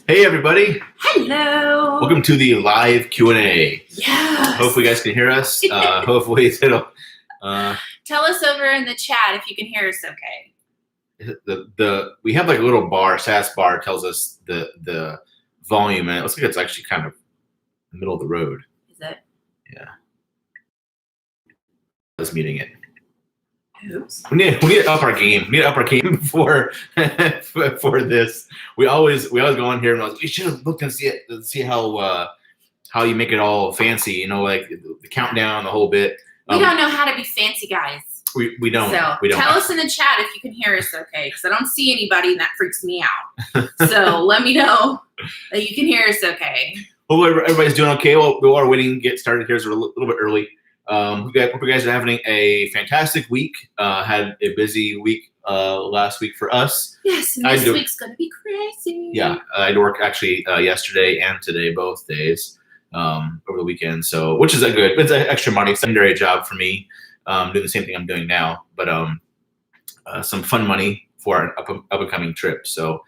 Hey everybody! Hello! Welcome to the live Q&A. Yes! Hopefully you guys can hear us. Hopefully it'll... Tell us over in the chat if you can hear us okay. We have like a little bar, SAS bar tells us the volume, and it looks like it's actually kind of in the middle of the road. Is it? Yeah. I was muting it. Oops. We need to up our game. We need to up our game for this. We always go on here and we should have looked and see how you make it all fancy. You know, like the countdown, the whole bit. We don't know how to be fancy, guys. We don't. So we don't. Tell us in the chat if you can hear us okay, because I don't see anybody and that freaks me out. So let me know that you can hear us okay. Well, everybody's doing okay. Well, we are waiting to get started here. So we're a little bit early. Hope you guys are having a fantastic week. Had a busy week last week for us. Yes, and this week's going to be crazy. Yeah, I had to work actually yesterday and today, both days, over the weekend. So, which is it's an extra money, secondary job for me, doing the same thing I'm doing now, but some fun money for an up-and-coming trip. So,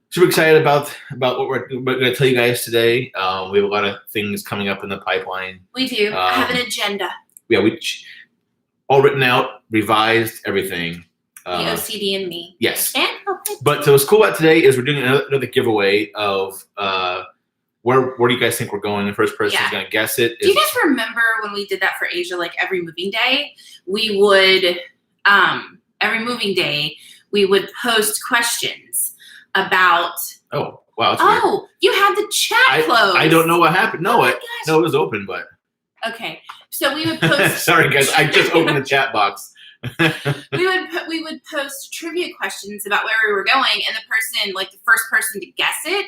super excited about what we're going to tell you guys today. We have a lot of things coming up in the pipeline. We do. I have an agenda. Yeah, we all written out, revised, everything. The OCD in me. Yes. And but so what's cool about today is we're doing another giveaway of where do you guys think we're going? The first person is going to guess it. Do you guys remember when we did that for Asia, like every moving day? We would, every moving day, we would post questions about. Oh, wow. Oh, you had the chat closed. I don't know what happened. No, it was open, but. Okay, so we would post. Sorry, guys. I just opened the chat box. we would post trivia questions about where we were going, and the person, like the first person to guess it,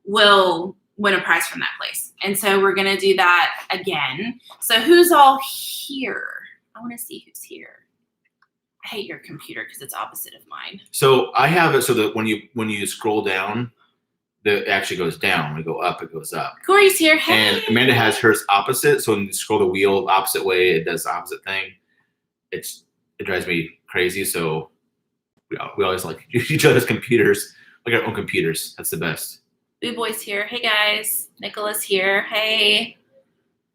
will win a prize from that place. And so we're gonna do that again. So who's all here? I want to see who's here. I hate your computer because it's opposite of mine. So I have it so that when you scroll down, it actually goes down. When you go up, it goes up. Corey's here. Hey. And Amanda has hers opposite. So when you scroll the wheel the opposite way, it does the opposite thing. It drives me crazy. So we always like each other's computers, like our own computers. That's the best. Boo Boy's here. Hey guys. Nicholas here. Hey.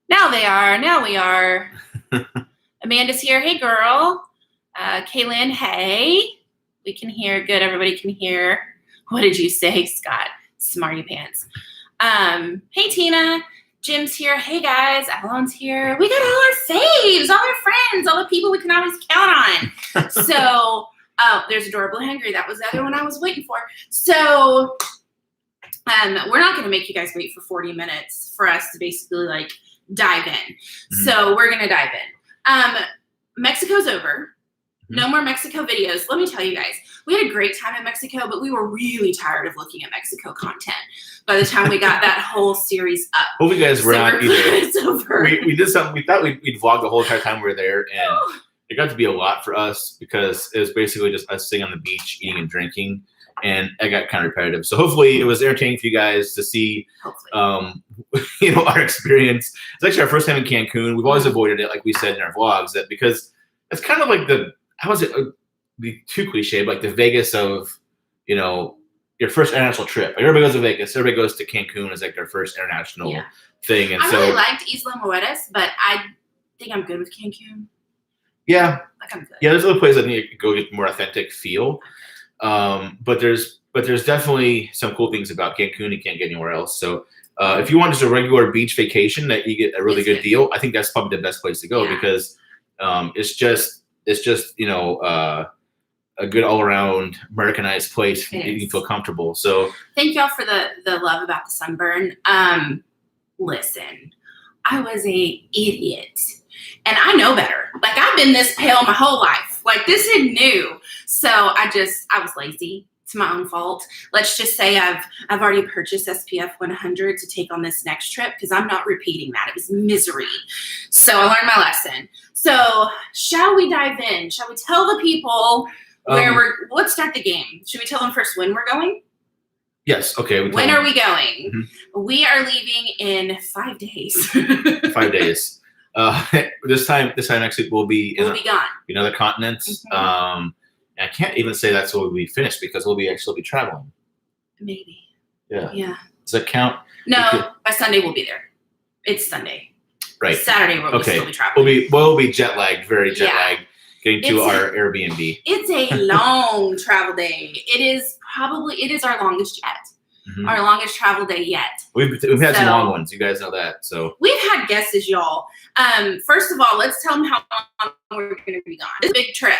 Now we are. Amanda's here. Hey girl. Kaylin. Hey. We can hear. Good. Everybody can hear. What did you say, Scott? Smarty pants. Hey Tina, Jim's here. Hey guys, Avalon's here. We got all our faves, all our friends, all the people we can always count on. So, there's Adorably Hungry. That was the other one I was waiting for. So, we're not going to make you guys wait for 40 minutes for us to basically like dive in. Mm-hmm. So we're going to dive in. Mexico's over. No more Mexico videos. Let me tell you guys, we had a great time in Mexico, but we were really tired of looking at Mexico content by the time we got that whole series up. Hope you guys were not either. It's over. We did something. We thought we'd vlog the whole entire time we were there, and it got to be a lot for us because it was basically just us sitting on the beach, eating and drinking, and it got kind of repetitive. So hopefully it was entertaining for you guys to see, our experience. It's actually our first time in Cancun. We've always avoided it, like we said in our vlogs, that because it's kind of like how was it? Be too cliche, but like the Vegas of, your first international trip. Like everybody goes to Vegas, everybody goes to Cancun as like their first international thing. And I really liked Isla Mujeres, but I think I'm good with Cancun. Yeah. Like I'm good. Yeah, there's other places I need to go get more authentic feel. But there's definitely some cool things about Cancun you can't get anywhere else. So if you want just a regular beach vacation that you get a really good deal, I think that's probably the best place to go because it's just a good all-around Americanized place. You can feel comfortable. So thank y'all for the love about the sunburn. Listen, I was a idiot, and I know better. Like I've been this pale my whole life. Like this isn't new. So I was lazy. It's my own fault. Let's just say I've already purchased SPF 100 to take on this next trip because I'm not repeating that. It was misery. So I learned my lesson. So shall we dive in? Shall we tell the people let's start the game. Should we tell them first when we're going? Yes. Okay. When are we going? Mm-hmm. We are leaving in 5 days. 5 days. This time next week we'll be gone. In other continents. Mm-hmm. And I can't even say that's where we'll be finished because we'll be traveling. Maybe. Yeah. Yeah. Does that count? No, by Sunday we'll be there. It's Sunday. Right. Saturday we'll still be traveling. We'll be jet lagged, very jet lagged, getting to our Airbnb. It's a long travel day. It is our longest yet. Mm-hmm. Our longest travel day yet. We've had some long ones. You guys know that. So we've had guesses, y'all. First of all, let's tell them how long we're going to be gone. It's a big trip.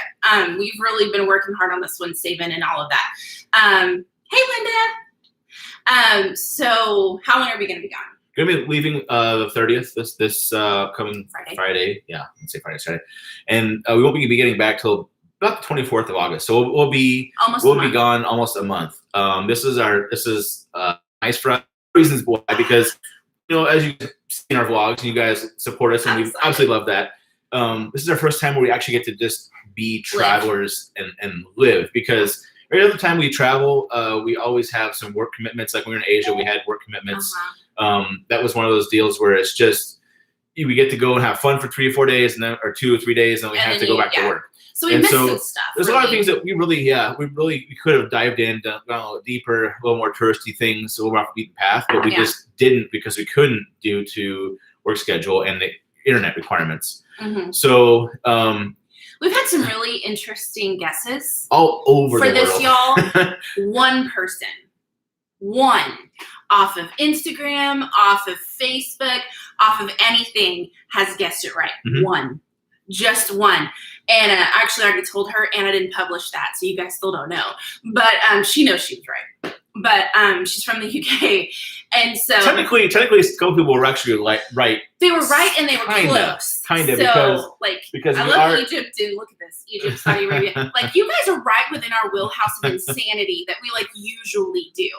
We've really been working hard on this one, saving and all of that. Hey, Linda. So how long are we going to be gone? Going to be leaving the 30th this coming Friday. Yeah, let's say Friday. And we won't be getting back till about the 24th of August. So we'll be gone almost a month. This is nice for us. Reasons why, because as you see in our vlogs, you guys support us, and we absolutely love that. This is our first time where we actually get to just be travelers and live, because every other time we travel, we always have some work commitments. Like when we were in Asia, we had work commitments. That was one of those deals where it's just we get to go and have fun for 3 or 4 days, and then or 2 or 3 days, and then we have to go back to work. So we missed some stuff. There's a lot of things that we could have dived in, gone a little deeper, a little more touristy things, a little more off the beaten path, but we just didn't because we couldn't due to work schedule and the internet requirements. Mm-hmm. So we've had some really interesting guesses all over for this, y'all. One person, off of Instagram, off of Facebook, off of anything has guessed it right. Mm-hmm. One. Just one. And I actually already told her, and I didn't publish that, so you guys still don't know. But she knows she was right. But she's from the UK, and so technically, a couple people were actually right. They were right, and they were close. Kind of, so, because I love Egypt, dude. Look at this, Egypt, Saudi Arabia. You guys are right within our wheelhouse of insanity that we usually do.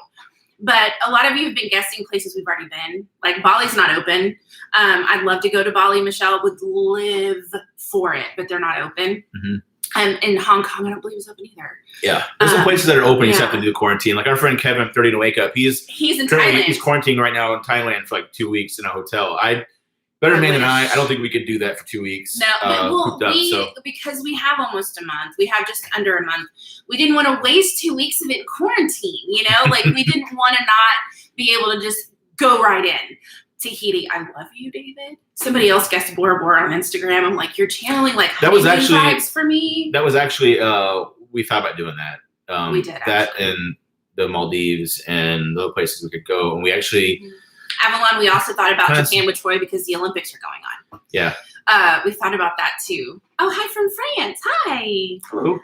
But a lot of you have been guessing places we've already been. Bali's not open. I'd love to go to Bali. Michelle would live for it, but they're not open. Mm-hmm. And Hong Kong, I don't believe is open either. Yeah, there's some places that are open. You just have to do quarantine. Like our friend Kevin, 30 to Wake Up. He's in Thailand. He's quarantining right now in Thailand for 2 weeks in a hotel. Better man than I don't think we could do that for 2 weeks. No, because we have almost a month. We have just under a month. We didn't want to waste 2 weeks of it in quarantine, we didn't want to not be able to just go right in. Tahiti, I love you, David. Somebody else guessed Bora Bora on Instagram. I'm you're channeling that was actually vibes for me. That was actually we thought about doing that. We did that and the Maldives and the places we could go, and we actually. Avalon, we also thought about Japan with Troy because the Olympics are going on. Yeah. We thought about that too. Oh, hi from France. Hi. Hello.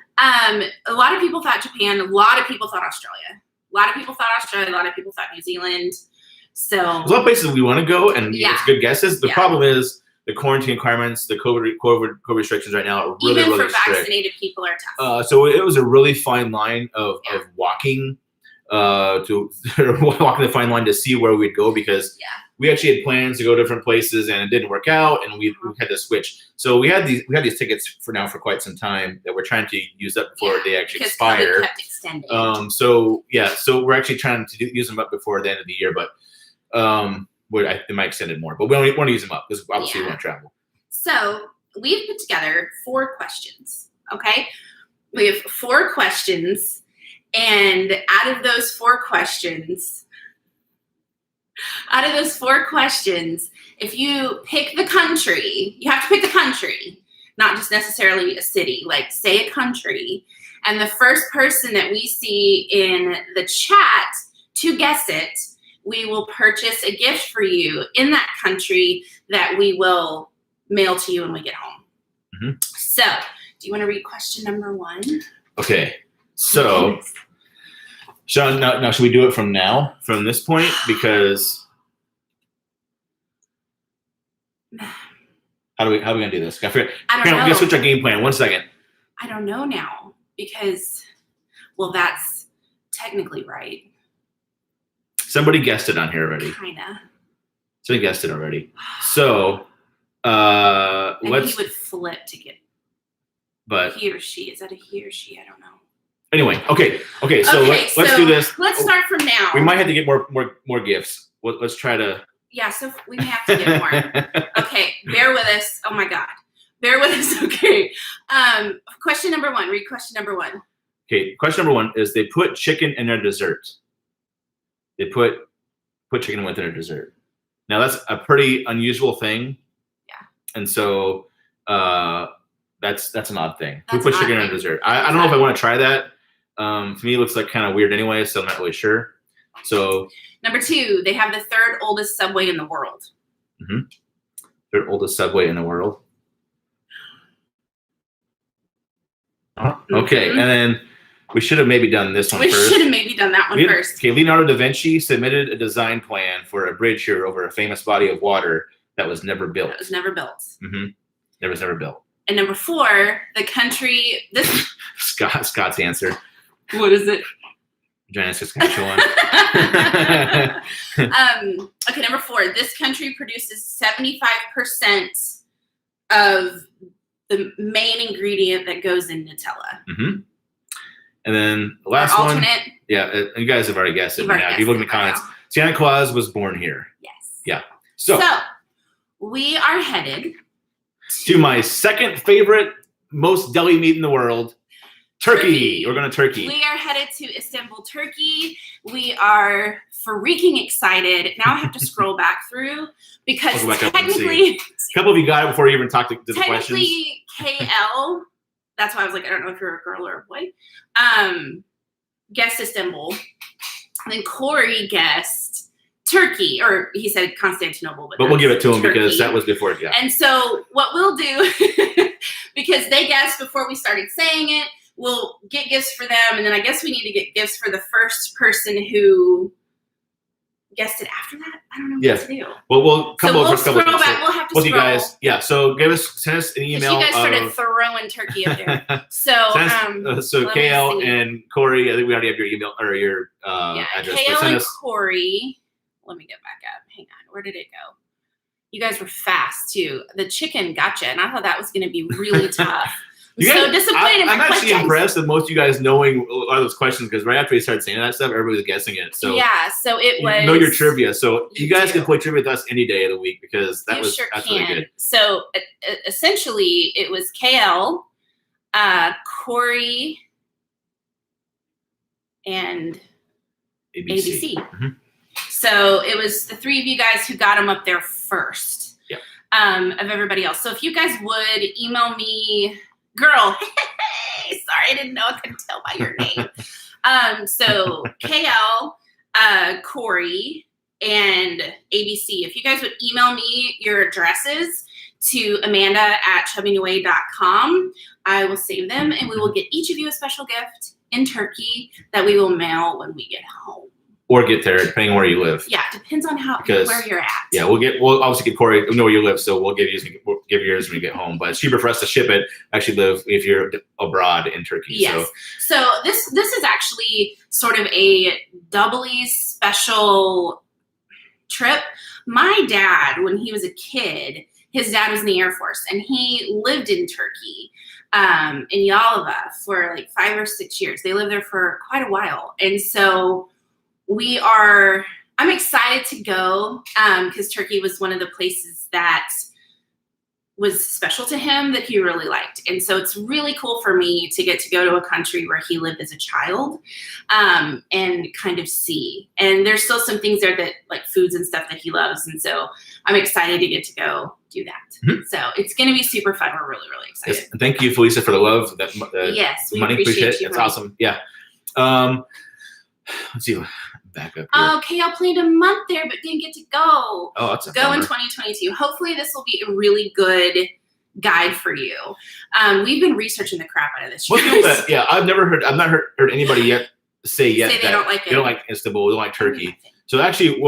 A lot of people thought Japan. A lot of people thought Australia. A lot of people thought New Zealand. So there's a lot of places we want to go, and it's good guesses. The problem is the quarantine requirements, the COVID restrictions right now are really, even really for vaccinated people are tough. So it was a really fine line of walking. To walking the fine line to see where we'd go, because we actually had plans to go different places and it didn't work out, and we had to switch. So we had these tickets for quite some time that we're trying to use up before they actually expire. Kept extending. So we're actually trying to use them up before the end of the year, but they might extend it more, but we don't want to use them up because obviously we want to travel. So we've put together 4 questions. Okay, we have 4 questions. And out of those 4 questions, if you pick the country, you have to pick the country, not just necessarily a city, say a country. And the first person that we see in the chat to guess it, we will purchase a gift for you in that country that we will mail to you when we get home. Mm-hmm. So, do you want to read question number 1? Okay. So, Sean, now should we do it from this point? Because how are we gonna do this? I don't know. We're gonna switch our game plan. 1 second. I don't know now because, that's technically right. Somebody guessed it on here already. Kinda. Somebody guessed it already. So, and he would flip to get. But he or she, is that a he or she? I don't know. Anyway, okay. So let's do this. Let's start from now. We might have to get more gifts. Let's try to. Yeah, so we may have to get more. Okay, bear with us. Oh my God, bear with us. Okay. Question number 1. Read question number 1. Okay, question number 1 is they put chicken in their dessert. they put chicken within a dessert. Now that's a pretty unusual thing. Yeah. And so that's an odd thing. That's Who put chicken in a dessert? I don't know if I want to try that. To me, it looks like kind of weird anyway, so I'm not really sure. So number 2, they have the 3rd oldest subway in the world. Mm-hmm. 3rd oldest subway in the world. Okay, and then we should have maybe done this one first. We should have maybe done that one first. Okay, Leonardo da Vinci submitted a design plan for a bridge here over a famous body of water that was never built. That was never built. Mm-hmm. It was never built. And number 4, the country. This Scott's answer. What is it? Genesis Saskatchewan. Okay, number 4. This country produces 75% of the main ingredient that goes in Nutella. Mm-hmm. And then the last one. Alternate. Yeah, you guys have already guessed it. Now, if you look in the comments, Santa Claus was born here. Yes. Yeah. So we are headed to my second favorite, most deli meat in the world, Turkey. We're going to Turkey. We are headed to Istanbul, Turkey. We are freaking excited. Now I have to scroll back through because technically, a couple of you got it before you even talked to the questions. Technically, KL. That's why I was like, I don't know if you're a girl or a boy. Guessed Istanbul. And then Corey guessed Turkey, or he said Constantinople. But we'll give it to him because that was before it got. And so what we'll do, because they guessed before we started saying it, we'll get gifts for them. And then I guess we need to get gifts for the first person who guessed it after that. I don't know what to do. Well, we'll come over. We'll scroll back. We'll have to scroll. You guys, yeah. So send us an email. You guys started throwing Turkey up there. So KL and Corey, I think we already have your email or your address. KL and Corey. Let me get back up. Hang on. Where did it go? You guys were fast too. The chicken gotcha, and I thought that was going to be really tough. So disappointed. I'm actually impressed with most of you guys knowing a lot of those questions because right after we started saying that stuff, everybody was guessing it. So yeah, so it was. You know your trivia, so you guys can play trivia with us any day of the week because that's really good. So essentially, it was KL, Corey, and ABC. Mm-hmm. So it was the 3 of you guys who got them up there first. Yeah. Of everybody else. So if you guys would email me. Girl, sorry, I didn't know I couldn't tell by your name. So KL, Corey, and ABC. If you guys would email me your addresses to amanda@chubbyneway.com, I will save them and we will get each of you a special gift in Turkey that we will mail when we get home. Or get there, depending on where you live. Yeah, depends on where you're at. Yeah, we'll obviously get Corey, know where you live, so we'll give yours when you get home. But it's cheaper for us to ship it. Actually, live if you're abroad in Turkey. Yes. So this is actually sort of a doubly special trip. My dad, when he was a kid, his dad was in the Air Force, and he lived in Turkey, in Yalova for like 5 or 6 years. They lived there for quite a while, and so. I'm excited to go because Turkey was one of the places that was special to him that he really liked. And so it's really cool for me to get to go to a country where he lived as a child and kind of see. And there's still some things there that like foods and stuff that he loves. And so I'm excited to get to go do that. Mm-hmm. So it's going to be super fun. We're really, really excited. Yes. Thank you, Felicia, for the love. Yes, we money. appreciate you. It's awesome. Yeah. Let's see. Back up here. Okay, I planned a month there, but didn't get to go. Oh, that's go in 2022. Hopefully, this will be a really good guide for you. We've been researching the crap out of this. Yeah, I've not heard anybody yet say that they don't like it. They don't like Istanbul. They don't like Turkey. So actually,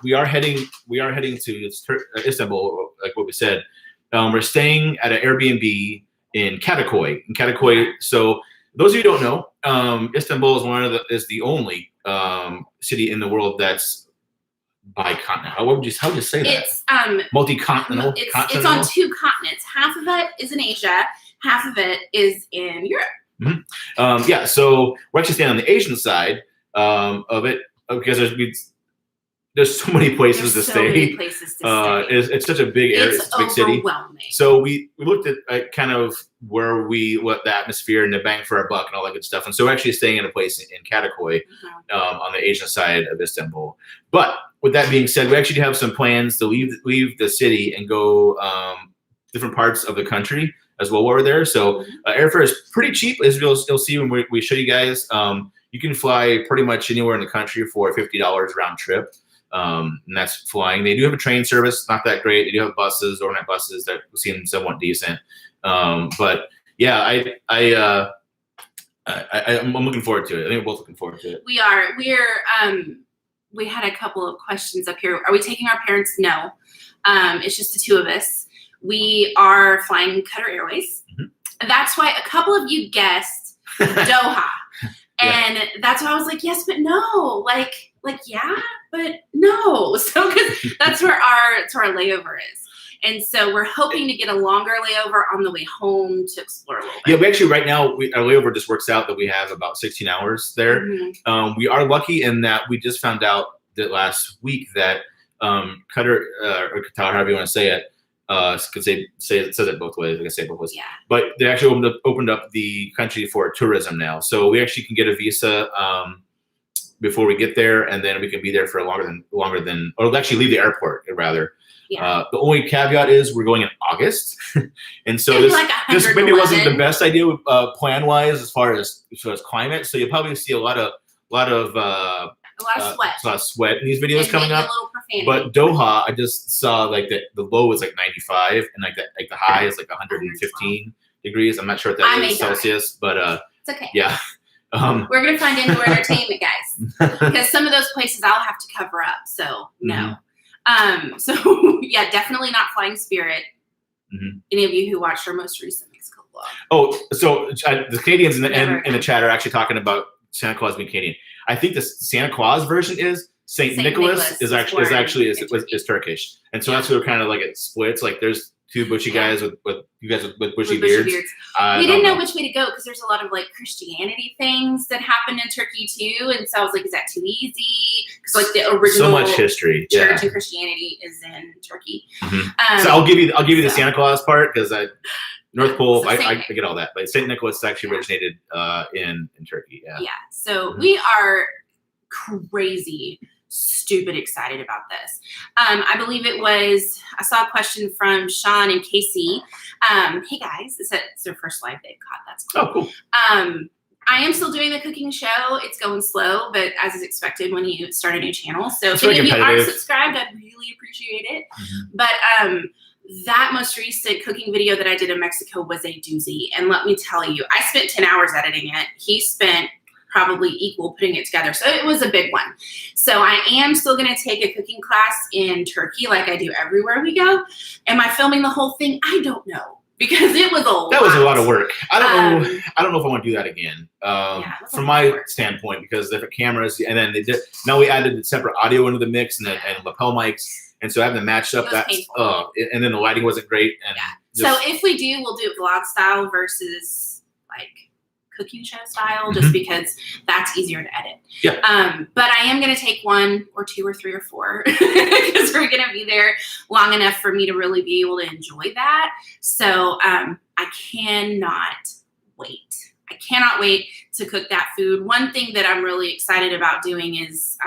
we are heading to Istanbul, like what we said. We're staying at an Airbnb in Kadıköy. So those of you who don't know, Istanbul is the only city in the world that's bicontinental. How would you say that? It's multi-continental. It's on 2 continents. Half of it is in Asia. Half of it is in Europe. Mm-hmm. So we're actually staying on the Asian side of it because there's so many places to stay. It's such a big area. It's a big city. Overwhelming. So we looked at kind of what the atmosphere and the bang for our buck and all that good stuff. And so we're actually staying in a place in Karakoy, on the Asian side of Istanbul. But with that being said, we actually have some plans to leave the city and go different parts of the country as well while we're there. So airfare is pretty cheap, as you'll see when we show you guys. You can fly pretty much anywhere in the country for $50 round trip. And that's flying. They do have a train service, not that great. They do have buses, overnight buses that seem somewhat decent. But yeah, I'm looking forward to it. I think we're both looking forward to it. We had a couple of questions up here. Are we taking our parents? No. It's just the two of us. We are flying Qatar Airways. That's why a couple of you guessed Doha. And that's why I was like, yes, but no. Like, yeah, but no. So, because that's where our layover is. And so we're hoping to get a longer layover on the way home to explore a little bit. Yeah, we actually, right now, our layover just works out that we have about 16 hours there. We are lucky in that we just found out that last week that Qatar, or Qatar, however you want to say it, says it both ways. I can say it both ways. Yeah. But they actually opened up the country for tourism now. So we actually can get a visa before we get there, and then we can be there for longer than, or we'll actually leave the airport rather. Yeah. The only caveat is we're going in August, and so this maybe wasn't the best idea plan wise as far as climate. So you'll probably see a lot of sweat in these videos coming up. But Doha, I just saw like the low is like 95, and like the high is like 115 degrees. I'm not sure if that is Celsius, but it's okay. Yeah. We're gonna find indoor entertainment, guys, because some of those places I'll have to cover up. So no. So yeah, definitely not flying Spirit. Any of you who watched our most recent Mexico vlog. Oh, so the Canadians in the chat are actually talking about Santa Claus being Canadian. I think the Santa Claus version is Saint Nicholas is Turkish, and so that's where kind of like it splits. Like there's two bushy guys with bushy beards. We didn't know which way to go because there's a lot of like Christianity things that happen in Turkey too, and so I was like, is that too easy? Because like the original so much history, church and Christianity is in Turkey. So I'll give you the Santa Claus part because North Pole, I get all that, but Saint Nicholas actually originated in Turkey. Yeah. So we are crazy stupid excited about this. I believe I saw a question from Sean and Casey. Hey guys, it's their first live they've caught. That's cool. Oh, cool. I am still doing the cooking show. It's going slow, but as is expected when you start a new channel. So if any of you aren't subscribed, I'd really appreciate it. But that most recent cooking video that I did in Mexico was a doozy. And let me tell you, I spent 10 hours editing it. He spent probably equal putting it together. So it was a big one. So I am still going to take a cooking class in Turkey like I do everywhere we go. Am I filming the whole thing? I don't know because it was That was a lot of work. I don't know if I want to do that again from my standpoint because different cameras and then now we added separate audio into the mix and lapel mics. And so having them matched up, and then the lighting wasn't great. And so if we do, we'll do it vlog style versus like cooking show style, just because that's easier to edit. Yeah. But I am going to take 1 or 2 or 3 or 4 because we're going to be there long enough for me to really be able to enjoy that. So I cannot wait. I cannot wait to cook that food. One thing that I'm really excited about doing is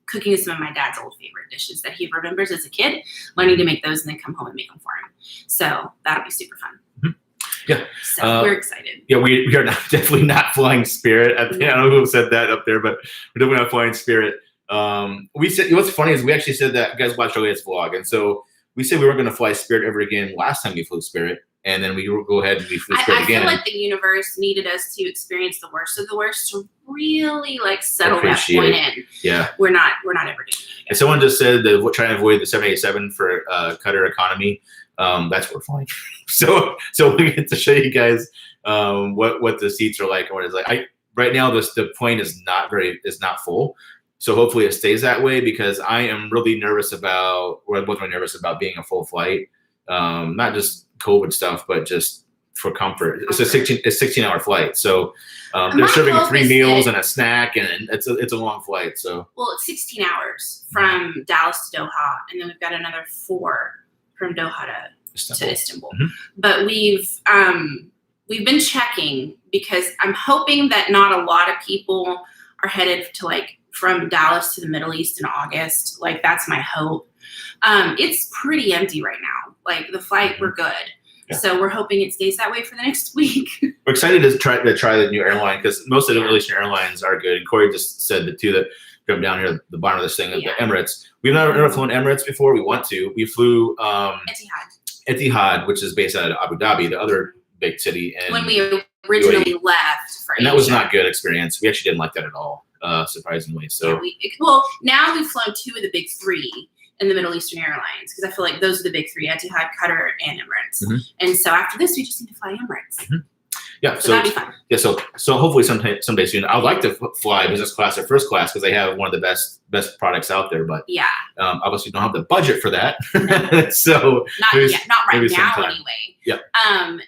cooking some of my dad's old favorite dishes that he remembers as a kid, learning to make those and then come home and make them for him. So that'll be super fun. Yeah. So we're excited. Yeah, we are definitely not flying Spirit. I don't know who said that up there, but we're definitely not flying Spirit. We said, what's funny is we actually said that, you guys watched our latest vlog, and so we said we weren't going to fly Spirit ever again last time we flew Spirit, and then we go ahead and we flew Spirit again. I feel like the universe needed us to experience the worst of the worst to really like settle that point in. Yeah. We're not ever doing it again. And someone just said that we're trying to avoid the 787 for Qatar economy. That's what we're flying. So we get to show you guys what the seats are like and what it's like. Right now the plane is not full. So hopefully it stays that way because I am really nervous about being a full flight. Not just COVID stuff, but just for comfort. It's a 16-hour flight. So they're serving 3 meals and a snack, and it's a long flight. So it's 16 hours from Dallas to Doha, and then we've got another 4 from Doha to Istanbul. But we've we've been checking because I'm hoping that not a lot of people are headed to like from Dallas to the Middle East in August. Like that's my hope. It's pretty empty right now. Like the flight, we're good. Yeah. So we're hoping it stays that way for the next week. We're excited to try the new airline because most of the Middle Eastern airlines are good. And Corey just said the two that come down here at the bottom of this thing, the Emirates. We've never flown Emirates before. We want to. We flew Etihad, which is based out of Abu Dhabi, the other big city. And when we originally left for and that was not a good experience. We actually didn't like that at all, surprisingly. So now we've flown two of the big three in the Middle Eastern airlines because I feel like those are the big three: Etihad, Qatar, and Emirates. Mm-hmm. And so after this, we just need to fly Emirates. Mm-hmm. Yeah, so that'd be fun. Yeah, so hopefully someday soon. I'd like to fly business class or first class because they have one of the best products out there. But obviously don't have the budget for that. No. So not right now anyway. Yeah.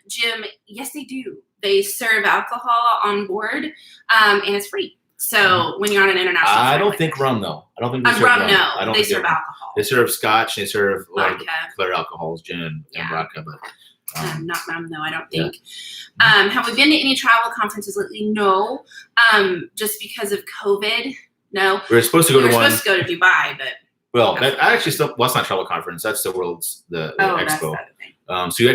Jim, yes they do. They serve alcohol on board, and it's free. So when you're on an international flight, I don't think rum though. I don't think they serve rum. No, I don't. They serve alcohol. They serve scotch. They serve clear alcohols, gin and vodka, but. Not rum though, I don't think. Yeah. Have we been to any travel conferences lately? No. Just because of COVID? No. We were supposed to go to one. We were supposed to go to Dubai, but. Well, that's not a travel conference. That's the world's the expo. So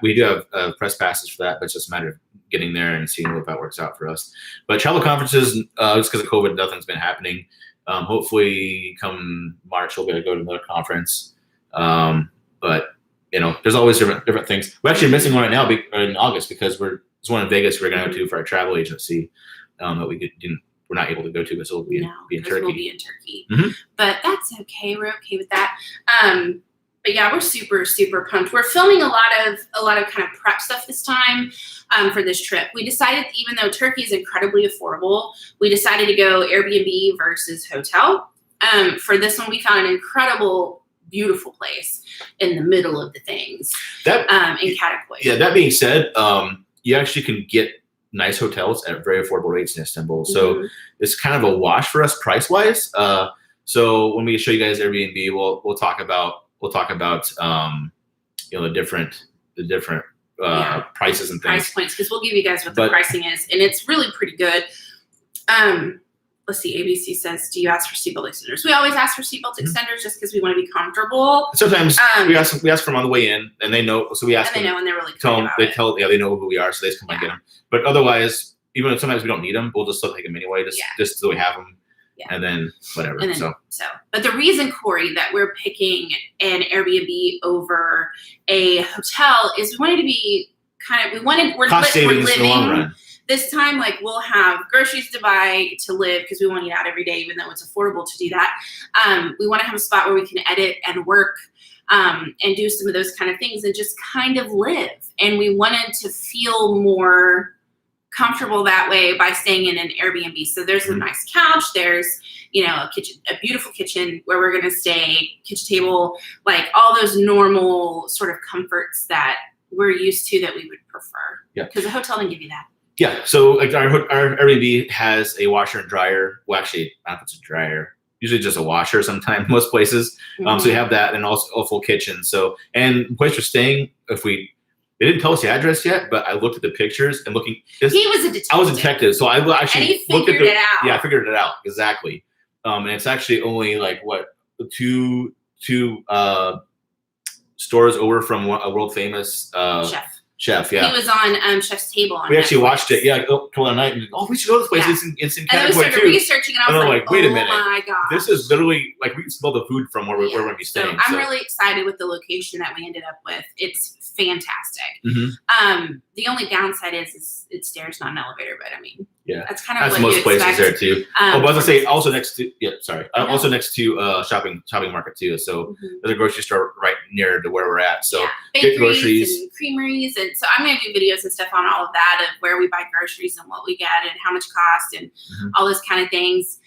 we do have press passes for that, but it's just a matter of getting there and seeing if that works out for us. But travel conferences, just because of COVID, nothing's been happening. Hopefully, come March, we'll be able to go to another conference. But there's always different things. We're actually missing one right now in August because there's one in Vegas we're going to go to for our travel agency that we're not able to go to, but so we'll be in Turkey. We'll be in Turkey. Mm-hmm. But that's okay. We're okay with that. But yeah, we're super, super pumped. We're filming a lot of kind of prep stuff this time for this trip. We decided, even though Turkey is incredibly affordable, we decided to go Airbnb versus hotel. For this one, we found an incredible, beautiful place in the middle of the things in Kadıköy. Yeah, that being said, you actually can get nice hotels at very affordable rates in Istanbul. So it's kind of a wash for us price-wise. So when we show you guys Airbnb, we'll talk about the different prices and things. Price points, because we'll give you guys what the pricing is, and it's really pretty good. Let's see, ABC says, do you ask for seatbelt extenders? We always ask for seatbelt extenders just because we want to be comfortable. Sometimes we ask for them on the way in, and they know. So we ask them. And they know, and they're really they know who we are, so they just come and get them. But otherwise, even if sometimes we don't need them, we'll just still take them anyway, just so we have them. Yeah. And then whatever. And then, but the reason, Corey, that we're picking an Airbnb over a hotel is we wanted to be we're cost savings in the long run. This time, like, we'll have groceries to buy to live because we want to eat out every day, even though it's affordable to do that. We want to have a spot where we can edit and work and do some of those kind of things and just kind of live. And we wanted to feel more comfortable that way by staying in an Airbnb. So there's a nice couch. There's, a kitchen, a beautiful kitchen where we're going to stay, kitchen table, like all those normal sort of comforts that we're used to that we would prefer. Yeah. Because a hotel didn't give you that. Yeah, so like our Airbnb has a washer and dryer. Well, actually, I don't know if it's a dryer. Usually just a washer sometimes, most places. So we have that and also a full kitchen. So, and the place we're staying, they didn't tell us the address yet, but I looked at the pictures and looking. He was a detective. I was a detective, so I actually looked at it out. Yeah, I figured it out, exactly. And it's actually only like, two stores over from a world famous chef, yeah. He was on Chef's Table. We actually watched it, a couple of night, and we should go to this place. Yeah. It's in Kadıköy too. And then we started researching, and I was like, wait a minute. Oh my gosh. This is literally, like, we can smell the food from where we're going to be staying. So I'm really excited with the location that we ended up with. It's fantastic. Mm-hmm. The only downside is it's stairs, not an elevator, but I mean, that's kind of what most you places expect. there too. But I was gonna say also next to also next to shopping market too. So there's a grocery store right near to where we're at. So get groceries and creameries, and so I'm gonna do videos and stuff on all of that of where we buy groceries and what we get and how much cost and all those kind of things.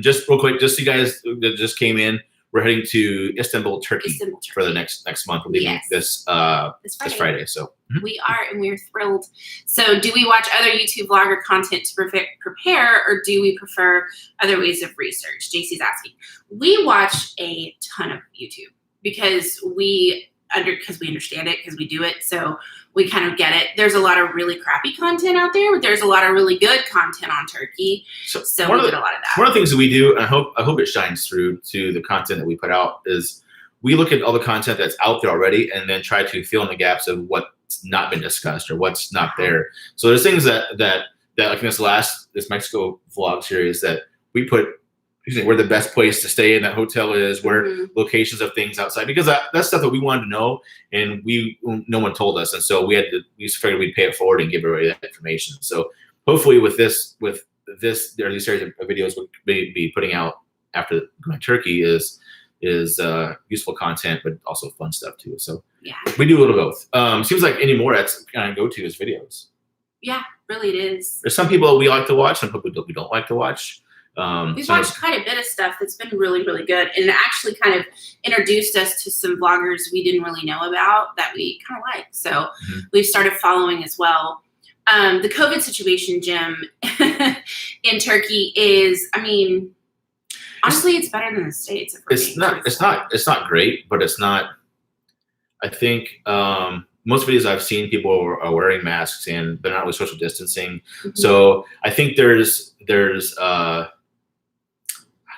Just real quick, just so you guys that just came in, we're heading to Istanbul, Turkey for the next month. We're leaving this Friday. So we are, and we're thrilled. So do we watch other YouTube vlogger content to prepare, or do we prefer other ways of research? JC's asking. We watch a ton of YouTube because we because we understand it, because we do it. So we kind of get it. There's a lot of really crappy content out there, but there's a lot of really good content on turkey. So we get a lot of that. One of the things that we do, and I hope it shines through to the content that we put out, is we look at all the content that's out there already and then try to fill in the gaps of what's not been discussed or what's not there. So there's things that like in this Mexico vlog series that we put where the best place to stay in that hotel is, where locations of things outside, because that's stuff that we wanted to know, and no one told us, and so we just figured we'd pay it forward and give everybody that information. So hopefully with these series of videos we'll be putting out after going Turkey is useful content, but also fun stuff too. So we do a little of both. Seems like anymore that's kind of go-to is videos. Yeah, really it is. There's some people we like to watch, some people we don't like to watch. We've watched quite a bit of stuff that's been really, really good, and it actually kind of introduced us to some vloggers we didn't really know about that we kind of like. So we've started following as well. The COVID situation, Jim, in Turkey is, I mean, honestly, it's better than the States. It's not great, but it's not. I think most videos I've seen, people are wearing masks and they're not with social distancing. So I think there's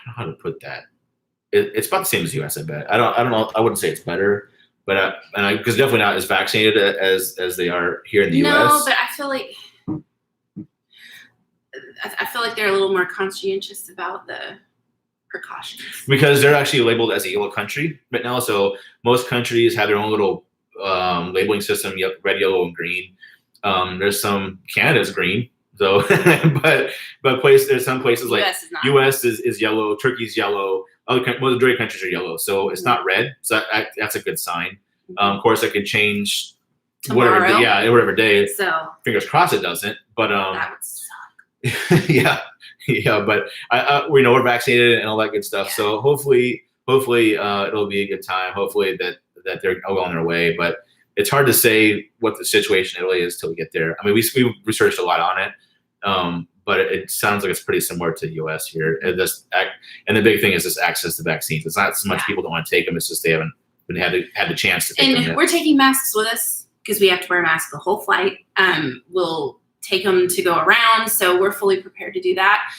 I don't know how to put that. It's about the same as US, I bet. I don't know. I wouldn't say it's better, but because definitely not as vaccinated as they are here in the US. No, but I feel like they're a little more conscientious about the precautions, because they're actually labeled as a yellow country right now. So most countries have their own little labeling system: red, yellow, and green. There's some Canada's green. So, but there's some places like U.S. is yellow, Turkey's yellow, majority of countries are yellow, so it's not red. So that's a good sign. Of course, it could change tomorrow. whatever day. So fingers crossed it doesn't. But that would suck. yeah. But we know we're vaccinated and all that good stuff. Yeah. So hopefully it'll be a good time. Hopefully that they're all on their way. But it's hard to say what the situation really is till we get there. I mean, we researched a lot on it. But it sounds like it's pretty similar to the U.S. here. And the big thing is this access to vaccines. It's not so much people don't want to take them; it's just they haven't had the chance to take them yet. And we're taking masks with us because we have to wear masks the whole flight. We'll take them to go around, so we're fully prepared to do that.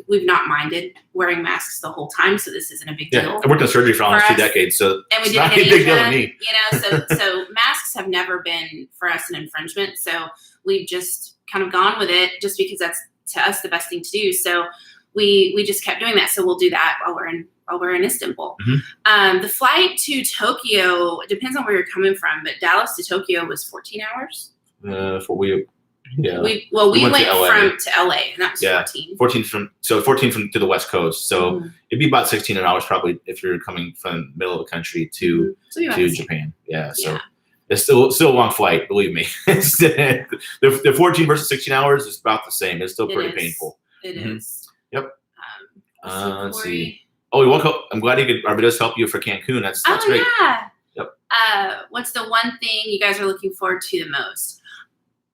We've not minded wearing masks the whole time, so this isn't a big deal. I worked in surgery for almost 2 decades, so and we it's not a big deal to me. So masks have never been for us an infringement. So we've just kind of gone with it, just because that's to us the best thing to do. So we just kept doing that. So we'll do that while we're in Istanbul. The flight to Tokyo, it depends on where you're coming from, but Dallas to Tokyo was 14 hours. We went to LA, and that was 14. 14 from to the West Coast. So it'd be about 16 hours probably if you're coming from the middle of the country to Japan. So it's still a long flight, believe me. The 14 versus 16 hours is about the same. It's still pretty painful. It is. Yep. Let's see. Oh, you're welcome. I'm glad our videos help you for Cancun. That's great. Yeah. Yep. What's the one thing you guys are looking forward to the most?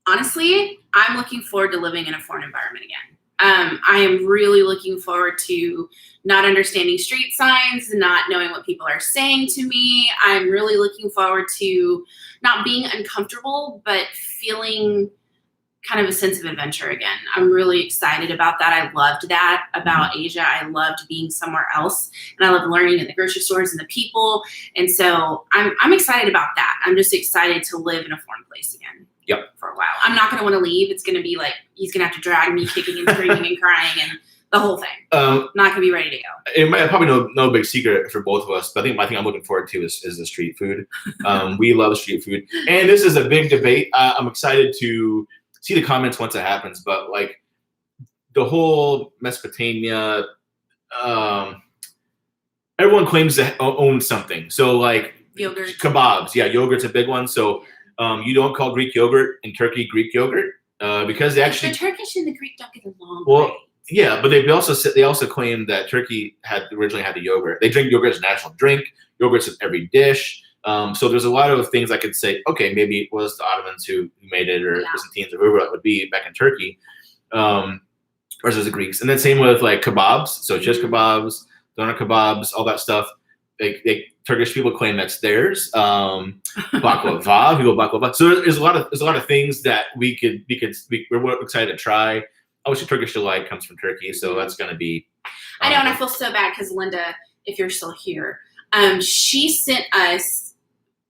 Honestly, I'm looking forward to living in a foreign environment again. I am really looking forward to not understanding street signs, not knowing what people are saying to me. I'm really looking forward to not being uncomfortable, but feeling kind of a sense of adventure again. I'm really excited about that. I loved that about Asia. I loved being somewhere else, and I love learning in the grocery stores and the people. And so I'm excited about that. I'm just excited to live in a foreign place again. Yep. For a while. I'm not going to want to leave. It's going to be like he's going to have to drag me kicking and screaming and crying and the whole thing. Not going to be ready to go. It might probably no big secret for both of us, but I think my thing I'm looking forward to is the street food. We love street food, and this is a big debate. I'm excited to see the comments once it happens, but like the whole Mesopotamia, everyone claims to own something. So like yogurt, kebabs, yogurt's a big one. So you don't call Greek yogurt in Turkey Greek yogurt because they actually the Turkish and the Greek don't get along. Well, yeah, but they also claim that Turkey originally had the yogurt. They drink yogurt as a national drink. Yogurt's in every dish. So there's a lot of things I could say. Okay, maybe it was the Ottomans who made it, or Byzantines, or whoever that would be back in Turkey, versus the Greeks. And then same with like kebabs. So shish kebabs, doner kebabs, all that stuff. Turkish people claim that's theirs. Baklava, people baklava. So there's a lot of things that we're excited to try. Obviously, Turkish delight comes from Turkey, so that's going to be. I know, and I feel so bad because Linda, if you're still here, she sent us.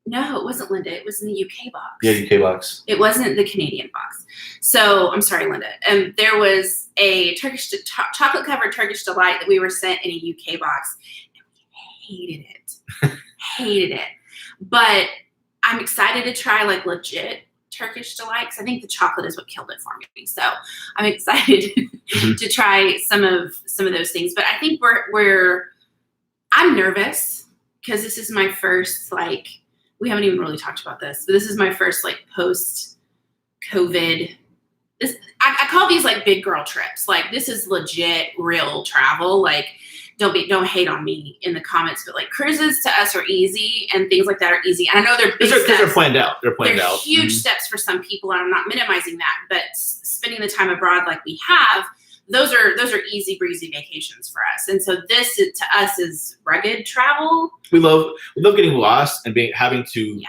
No, it wasn't Linda. It was in the UK box. Yeah, UK box. It wasn't the Canadian box. So I'm sorry, Linda. There was a Turkish chocolate covered Turkish delight that we were sent in a UK box, and we hated it. Hated it. But I'm excited to try like legit Turkish delight because I think the chocolate is what killed it for me. So I'm excited to try some of those things. But I think I'm nervous because this is my first we haven't even really talked about this, but this is my first post-COVID. I call these big girl trips. This is legit, real travel. Don't hate on me in the comments, but cruises to us are easy and things like that are easy. And I know they're big steps. They're planned out. They're huge steps for some people, and I'm not minimizing that. But spending the time abroad like we have, those are easy breezy vacations for us. And so this to us is rugged travel. We love getting lost and having to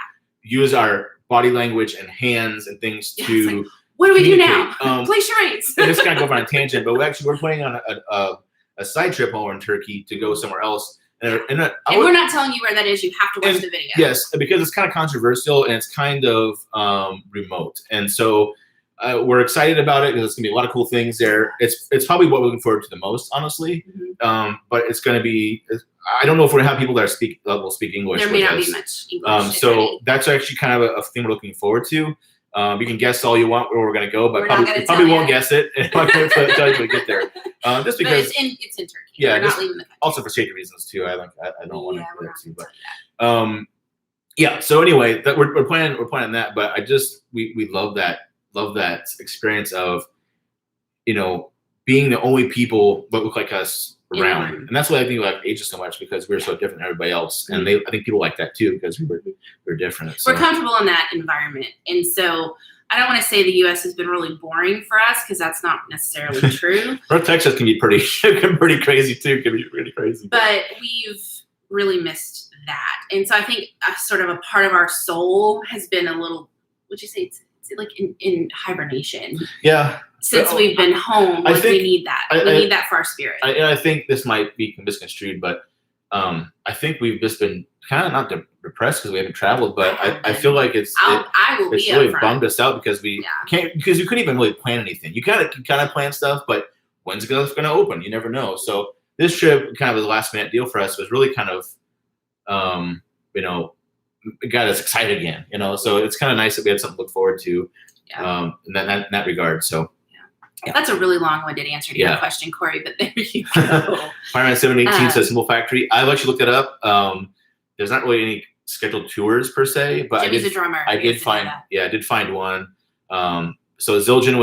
use our body language and hands and things to. What do we do now? Play charades. And this kind of go on a tangent, but we're planning on a side trip over in Turkey to go somewhere else. And we're not telling you where that is. You have to watch the video. Yes, because it's kind of controversial and it's kind of remote. And so we're excited about it because it's going to be a lot of cool things there. It's probably what we're looking forward to the most, honestly. Mm-hmm. But it's going to be. I don't know if we're going to have people that will speak English. There may not be much English. So that's actually kind of a thing we're looking forward to. You can guess all you want where we're going to go, but probably won't guess it. I'm not going to tell you when we get there. Just because it's in Turkey. Yeah, we're not leaving the country. Also for safety reasons too. I don't want to do that too. But yeah. So anyway, that we're planning that. But we love that experience of being the only people that look like us around, and that's why I think we like Asia so much because we're so different than everybody else, and I think people like that too because we're different. So. We're comfortable in that environment, and so I don't want to say the U.S. has been really boring for us because that's not necessarily true. North Texas can be pretty crazy too. Can be really crazy, but we've really missed that, and so I think sort of a part of our soul has been a little. Would you say it's like in hibernation? Yeah. Since we've been home, we need that. We need that for our spirit. I think this might be misconstrued, but I think we've just been kind of not depressed because we haven't traveled, but I feel like it's really bummed us out because we can't because you couldn't even really plan anything. You kind of plan stuff, but when's it going to open? You never know. So this trip, kind of the last minute deal for us, was really kind of it got us excited again. So it's kind of nice that we had something to look forward to in that regard. So. Yeah. That's a really long-winded answer to your question, Corey, but there you go. Fireman 718 says Symbol Factory. I've actually looked it up. There's not really any scheduled tours per se, but Jimmy's a drummer. I did find one. So Zildjian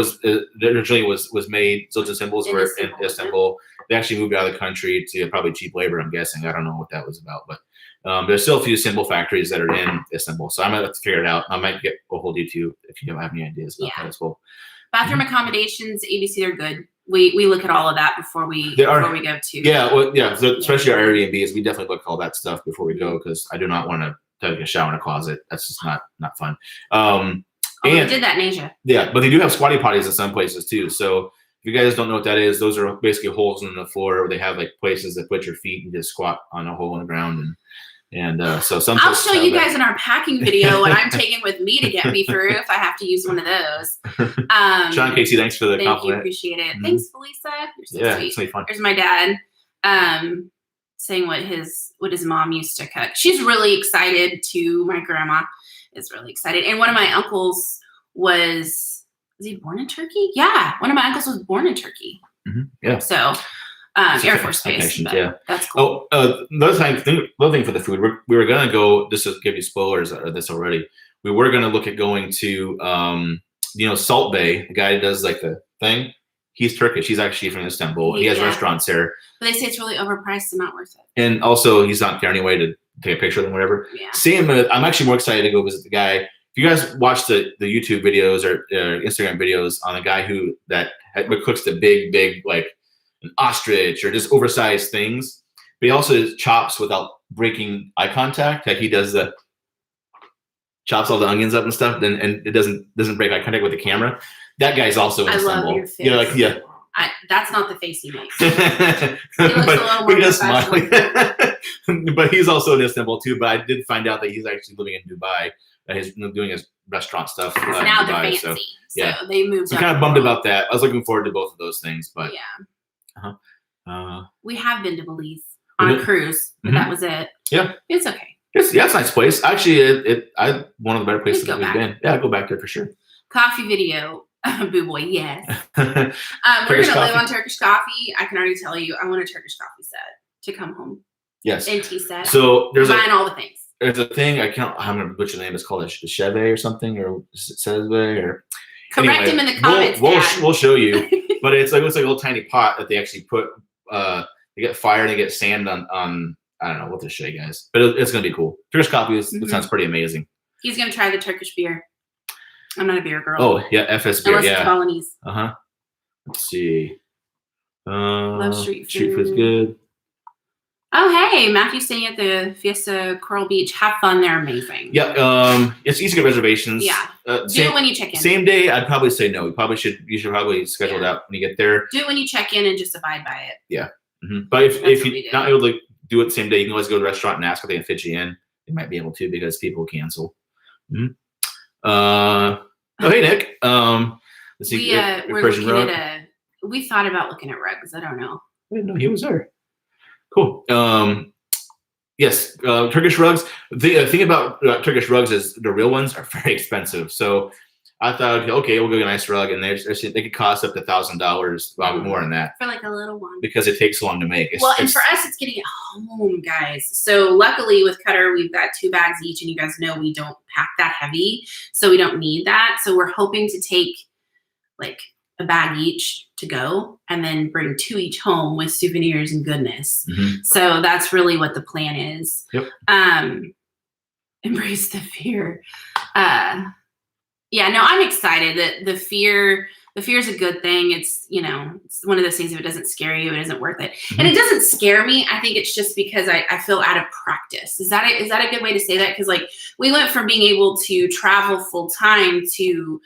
originally was made. Zildjian cymbals were in Istanbul. They actually moved out of the country to probably cheap labor. I'm guessing. I don't know what that was about, but there's still a few cymbal factories that are in Istanbul. So I might have to figure it out. I might get a hold of you too if you don't have any ideas about that as well. Bathroom accommodations, ABC, they're good. We look at all of that before we go to. Yeah, so especially our Airbnbs, we definitely look at all that stuff before we go because I do not want to take a shower in a closet. That's just not fun. And we did that in Asia. Yeah, but they do have squatty potties in some places too. So if you guys don't know what that is, those are basically holes in the floor where they have places that put your feet and just squat on a hole in the ground and so some. I'll show you guys in our packing video what I'm taking with me to get me through if I have to use one of those. Sean Casey, thanks for the compliment. Thank you, appreciate it. Mm-hmm. Thanks, Felisa. You're so sweet. It's really fun. There's my dad saying what his mom used to cook. She's really excited too. My grandma is really excited, and one of my uncles was he born in Turkey? Yeah, one of my uncles was born in Turkey. Mm-hmm. Yeah. So. Air Force Base. That's cool. Another thing for the food, we were gonna go. Just to give you spoilers of this already. We were gonna look at going to, Salt Bay. The guy who does the thing. He's Turkish. He's actually from Istanbul. He has restaurants there. But they say it's really overpriced and not worth it. And also, he's not there anyway to take a picture of them, whatever. Yeah. Same. I'm actually more excited to go visit the guy. If you guys watch the YouTube videos or Instagram videos on the guy who cooks the big an ostrich or just oversized things, but he also chops without breaking eye contact. Like he does the chops all the onions up and stuff, and it doesn't break eye contact with the camera. That guy's also in a symbol. love your face. You know, like yeah. That's not the face he makes. He looks a little more professional. But he's also in Istanbul too. But I did find out that he's actually living in Dubai. He's doing his restaurant stuff. Now in Dubai, they're fancy. So they moved. I'm kind of bummed about that. I was looking forward to both of those things, but yeah. We have been to Belize on a cruise, but that was it. Yeah, it's okay. It's a nice place. Actually, one of the better places that we've been. Yeah, I'll go back there for sure. Coffee video. Boo boy, yes. We're going to live on Turkish coffee. I can already tell you, I want a Turkish coffee set to come home. Yes. And tea set. So buying all the things. There's a thing, I'm going to butcher the name. It's called a cheve or something, or Sezve, or... Correct him in the comments, we'll show you. But it looks like a little tiny pot that they actually put, they get fire and they get sand on I don't know what to show you guys. But it's going to be cool. Turkish coffee, it sounds pretty amazing. He's going to try the Turkish beer. I'm not a beer girl. Oh, yeah, FS beer, Unless it's colonies. Let's see. Love street food's good. Oh, hey, Matthew's staying at the Fiesta Coral Beach. Have fun. They're amazing. Yeah, it's easy to get reservations. Yeah. Do it when you check in. Same day, I'd probably say no. You should probably schedule it out when you get there. Do it when you check in and just abide by it. Yeah. But if you're not able to do it the same day, you can always go to the restaurant and ask if they can fit you in. They might be able to because people cancel. Oh, hey, Nick. Let's see. We're looking at we thought about looking at rugs. I don't know. I didn't know he was there. Cool. Yes, Turkish rugs. The thing about Turkish rugs is the real ones are very expensive. So I thought, okay, we'll go get a nice rug, and they could cost up to $1,000, probably more than that. For like a little one. Because it takes so long to make. And for us, it's getting it home, guys. So luckily with Cutter, we've got 2 bags each, and you guys know we don't pack that heavy, so we don't need that. So we're hoping to take like a bag each to go, and then bring 2 each home with souvenirs and goodness. So that's really what the plan is. Yep. Embrace the fear. Yeah, no, I'm excited that the fear is a good thing. It's, it's one of those things, if it doesn't scare you, it isn't worth it. And it doesn't scare me. I think it's just because I feel out of practice. Is that a good way to say that? Because like we went from being able to travel full time to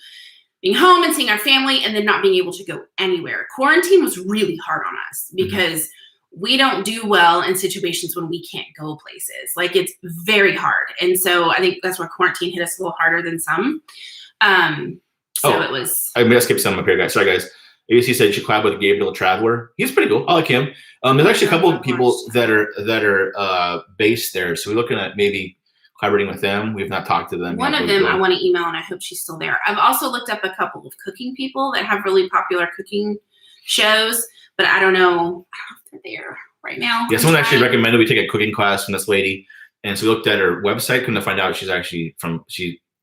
being home and seeing our family and then not being able to go anywhere. Quarantine was really hard on us because we don't do well in situations when we can't go places. Like it's very hard. And so I think that's where quarantine hit us a little harder than some. It was. I skipped some up here, guys. Sorry, guys. ABC said you should collab with Gabriel Traveler. He's pretty cool. I like him. There's actually a couple of people that are based there. So we're looking at maybe collaborating with them. We've not talked to them. One of them I want to email, and I hope she's still there. I've also looked up a couple of cooking people that have really popular cooking shows, but I don't know if they're there right now. Yeah, someone actually recommended we take a cooking class from this lady. And so we looked at her website, couldn't find out she's actually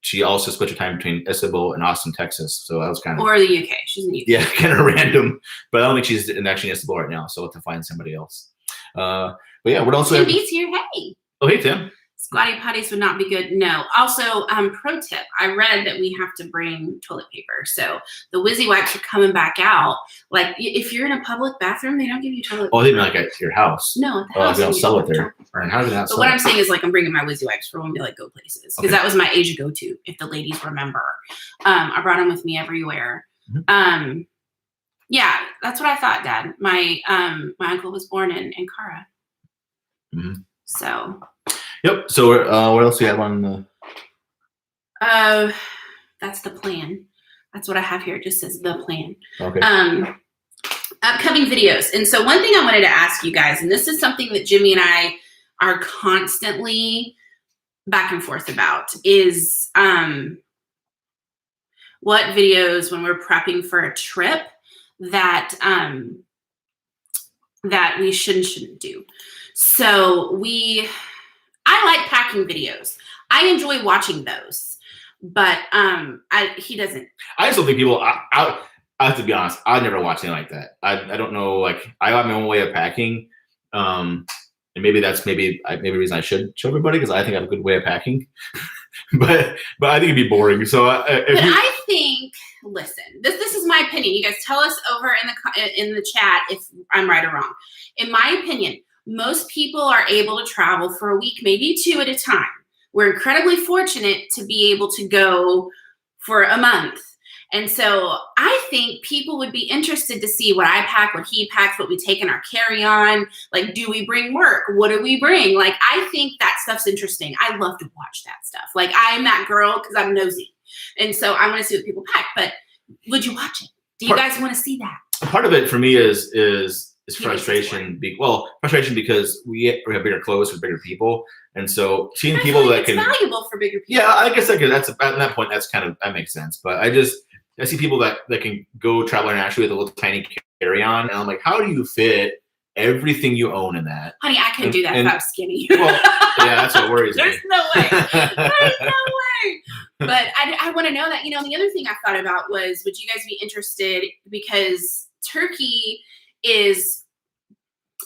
she also split her time between Istanbul and Austin, Texas. So that was kind of... Or the UK. She's in the UK. Yeah, kind of random. But I don't think she's actually in Istanbul right now. So we'll have to find somebody else. But yeah, what else? Tim B's here. Hey. Oh, hey, Tim. Squatty potties would not be good. No. Also, pro tip. I read that we have to bring toilet paper. So the Wizzy wipes are coming back out. Like if you're in a public bathroom, they don't give you toilet paper. Oh, they don't like at your house. No, at the house. They don't sell it there. Right. How do they not sell it? What I'm saying is like I'm bringing my Wizzy wipes for when we like go places. Because that was my Asia go-to, if the ladies remember. I brought them with me everywhere. Yeah, that's what I thought, Dad. My uncle was born in Ankara. So... Yep. So what else do you have on the? That's the plan. That's what I have here. It just says the plan. Okay. Upcoming videos. And so one thing I wanted to ask you guys, and this is something that Jimmy and I are constantly back and forth about, is what videos when we're prepping for a trip that we shouldn't do. So I like packing videos. I enjoy watching those, but he doesn't. I just don't think people. I have to be honest. I never watch anything like that. I don't know. Like I have my own way of packing, and maybe that's maybe a reason I should show everybody because I think I have a good way of packing. but I think it'd be boring. So I think. Listen, this is my opinion. You guys tell us over in the chat if I'm right or wrong. In my opinion, most people are able to travel for a week, maybe 2 at a time. We're incredibly fortunate to be able to go for a month. And so I think people would be interested to see what I pack, what he packs, what we take in our carry-on. Like, do we bring work? What do we bring? Like, I think that stuff's interesting. I love to watch that stuff. Like, I'm that girl because I'm nosy. And so I want to see what people pack. But would you watch it? Do you guys want to see that? Part of it for me is frustration. Frustration because we have bigger clothes for bigger people. And so seeing people that it's valuable for bigger people. Yeah, I guess that's at that point, that makes sense. But I see people that can go travel internationally with a little tiny carry-on, and I'm like, how do you fit everything you own in that? Honey, I couldn't do that if I'm skinny. Well, yeah, that's what worries me. There's no way. There's no way. But I want to know that. The other thing I thought about was, would you guys be interested, because Turkey is,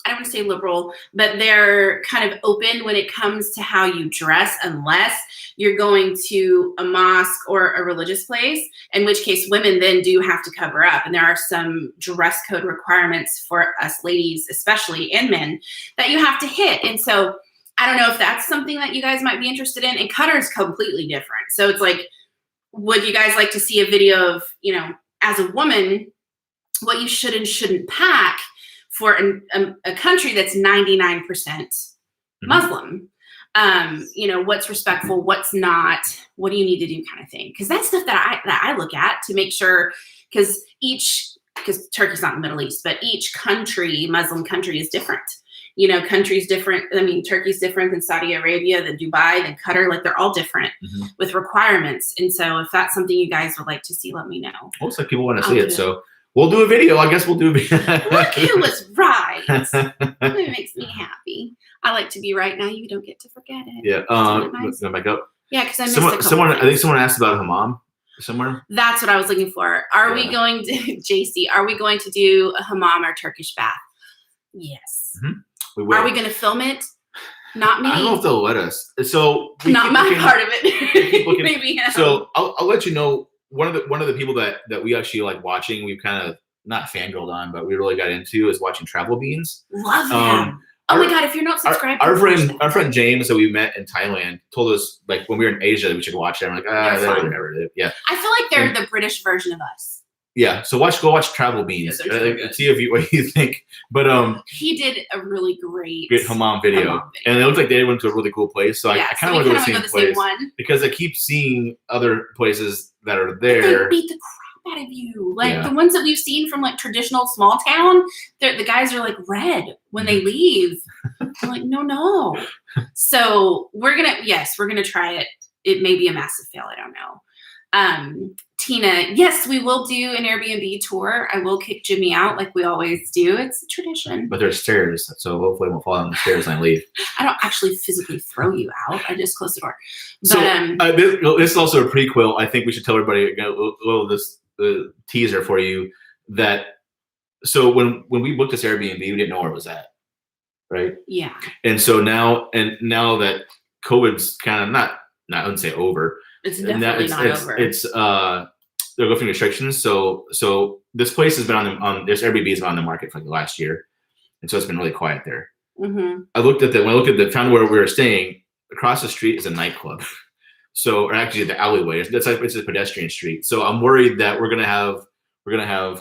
I don't want to say liberal, but they're kind of open when it comes to how you dress, unless you're going to a mosque or a religious place, in which case women then do have to cover up. And there are some dress code requirements for us ladies, especially, and men, that you have to hit. And so I don't know if that's something that you guys might be interested in. And Qatar is completely different. So it's like, would you guys like to see a video of, as a woman, what you should and shouldn't pack for a country that's 99% Muslim? What's respectful, what's not, what do you need to do, kind of thing. Because that's stuff that I look at to make sure, because Turkey's not in the Middle East, but each country, Muslim country, is different. Countries different. I mean, Turkey's different than Saudi Arabia, than Dubai, than Qatar. Like, they're all different with requirements. And so if that's something you guys would like to see, let me know. Looks like people want to see it. So we'll do a video. I guess we'll do a video. Look who was right. It makes me happy. I like to be right now. You don't get to forget it. Yeah. Nice. Go back up. Yeah, because I missed a couple someone. I think someone asked about hammam somewhere. That's what I was looking for. Are we going to, JC, are we going to do a hammam or Turkish bath? Yes. Mm-hmm. We will. Are we going to film it? Not me. I don't know if they'll let us. So not my part of it. Maybe. So I'll let you know. One of the people that we actually like watching, we've kind of not fangirled on, but we really got into, is watching Travel Beans. Love them. Oh my God, if you're not subscribed, our friend James that we met in Thailand told us, like, when we were in Asia, that we should watch them. Like, they never did. Yeah. I feel like they're the British version of us. Yeah. So go watch Travel Beans. See what you think. But he did a really great hammam video. And it looked like they went to a really cool place. So I kind of want to go to the same place, because I keep seeing other places that are there. They beat the crap out of you. Like the ones that we've seen from like traditional small town, the guys are like red when they leave. I'm like, no. So we're gonna try it. It may be a massive fail. I don't know. Tina, yes, we will do an Airbnb tour. I will kick Jimmy out like we always do. It's a tradition. But there's stairs, so hopefully I won't fall down the stairs and I leave. I don't actually physically throw you out. I just close the door. But, this is also a prequel. I think we should tell everybody a little teaser for you, that so when we booked this Airbnb, we didn't know where it was at, right? Yeah. And so now that COVID's kind of not I wouldn't say over. It's definitely not over. It's they're lifting restrictions. So this place has been on this Airbnb has been on the market for like the last year, and so it's been really quiet there. Mm-hmm. When I looked at the town where we were staying, across the street is a nightclub. So, or actually the alleyway. It's a pedestrian street. So I'm worried that we're gonna have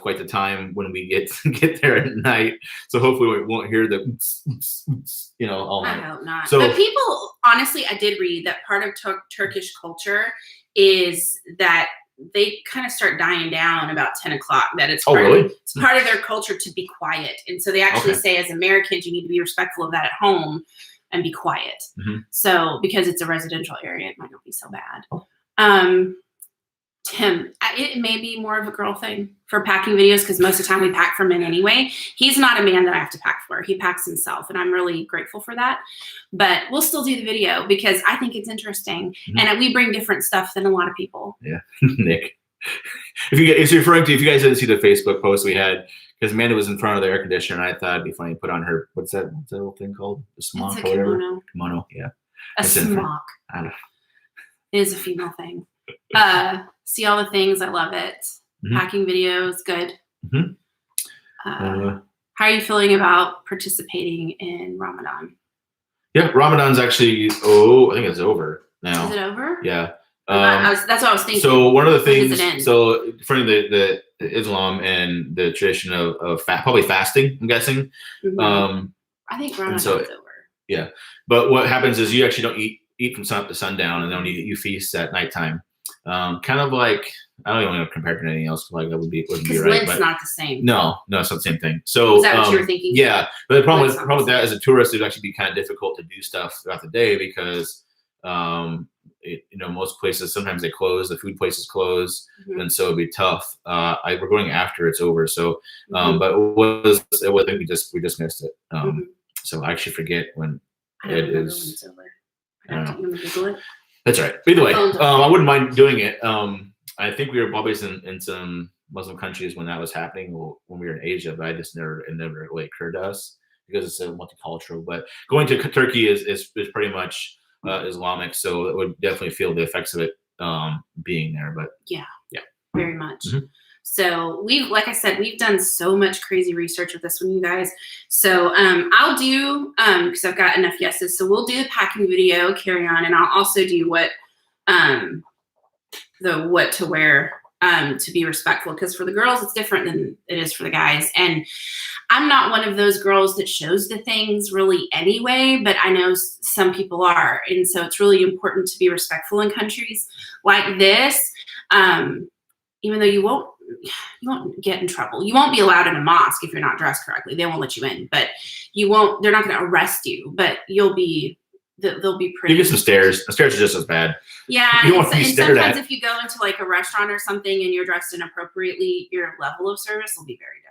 quite the time when we get there at night. So hopefully we won't hear the all night. I hope not. So, but people, honestly, I did read that part of Turkish culture is that they kind of start dying down about 10 o'clock. That it's part of their culture to be quiet. And so they actually say, as Americans, you need to be respectful of that at home and be quiet. Mm-hmm. So because it's a residential area, it might not be so bad. Tim, it may be more of a girl thing for packing videos, because most of the time we pack for men anyway. He's not a man that I have to pack for. He packs himself, and I'm really grateful for that. But we'll still do the video because I think it's interesting, and we bring different stuff than a lot of people. Yeah, Nick. If you guys didn't see the Facebook post we had, because Amanda was in front of the air conditioner, and I thought it'd be funny to put on her what's that little thing called, the smock or whatever. Kimono, yeah. A smock. I don't know. It is a female thing. See all the things. I love it. Packing videos, good. How are you feeling about participating in Ramadan? Yeah, Ramadan's actually, I think it's over now. Is it over? Yeah. That's what I was thinking. So one of the When does things, it end? so for the Islam and the tradition of probably fasting, I'm guessing. Mm-hmm. I think Ramadan's over. Yeah, but what happens is you actually don't eat from sun up to sundown, and then you feast at nighttime. Kind of like, I don't even want to compare it to anything else. Like that wouldn't be right. Because Lent's not the same. No, it's not the same thing. So is that what you were thinking? Yeah, but the problem with that as a tourist, it'd actually be kind of difficult to do stuff throughout the day because most places sometimes they close, the food places close, and so it'd be tough. We're going after it's over. So, but I think we just missed it. So I actually forget when it is. When it's over. I don't know. Google it. That's right. But either way, I wouldn't mind doing it. I think we were probably in some Muslim countries when that was happening, when we were in Asia, but it never really occurred to us because it's a multicultural. But going to Turkey is pretty much Islamic, so it would definitely feel the effects of it being there. But yeah, very much. So like I said, we've done so much crazy research with this one, you guys. So I'll do, because I've got enough yeses. So we'll do the packing video, carry on, and I'll also do what to wear to be respectful. Because for the girls, it's different than it is for the guys. And I'm not one of those girls that shows the things really anyway, but I know some people are. And so it's really important to be respectful in countries like this. Even though you won't get in trouble. You won't be allowed in a mosque if you're not dressed correctly. They won't let you in, but they're not going to arrest you, but they'll be pretty. You get some stares. The stares are just as bad. Yeah. You want to be stared sometimes at. if you go into like a restaurant or something and you're dressed inappropriately, your level of service will be very different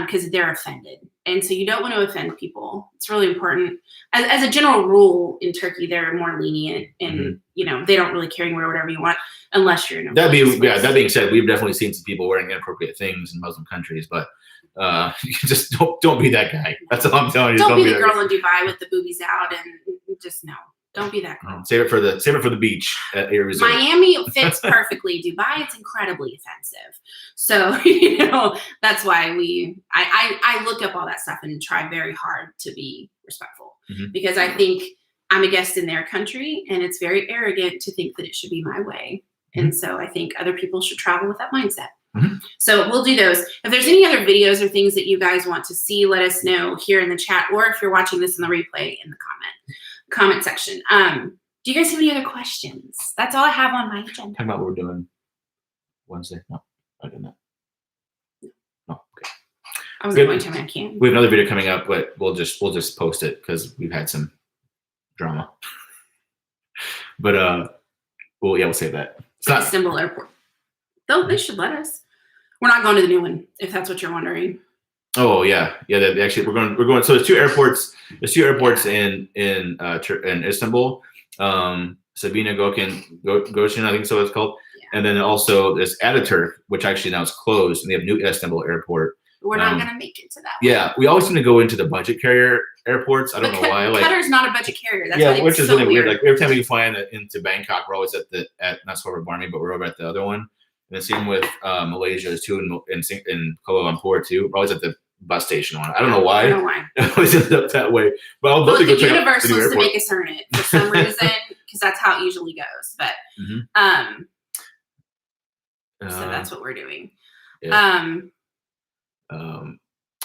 because they're offended. And so you don't want to offend people. It's really important. As a general rule in Turkey, they're more lenient and, they don't really care. You wear whatever you want unless you're in a That being said, we've definitely seen some people wearing inappropriate things in Muslim countries, but you just don't be that guy. That's all I'm telling you. Don't be the girl in Dubai with the boobies out and just no. Don't be that girl. Save it for the beach at your resort. Miami fits perfectly. Dubai, it's incredibly offensive. So that's why I look up all that stuff and try very hard to be respectful because I think I'm a guest in their country and it's very arrogant to think that it should be my way. And so I think other people should travel with that mindset. So we'll do those. If there's any other videos or things that you guys want to see, let us know here in the chat, or if you're watching this in the replay, in the comment section. Do you guys have any other questions? That's all I have on my agenda. Talking about what we're doing Wednesday. No, I did not. No, okay. I was going to when I can. We have another video coming up, but we'll just post it because we've had some drama. But we'll save that. It's not Istanbul Airport. Though they should let us. We're not going to the new one, if that's what you're wondering. Oh yeah. Actually, we're going. So there's two airports. There's two airports in Istanbul. Sabina Gökçen, I think so it's called. Yeah. And then also there's Ataturk, which actually now is closed, and they have new Istanbul airport. We're not going to make it to that one. Yeah, we always seem to go into the budget carrier airports. I don't know why. Qatar's not a budget carrier. That's which is so really weird. Like every time we fly into Bangkok, we're always at not Silver Barmy, but we're over at the other one. And the same with Malaysia too, in Kuala Lumpur too. We're always at the bus station one. I don't know why. It always ends up that way. But I'll the universe wants to make us earn it for some reason, because that's how it usually goes. But so that's what we're doing. Yeah.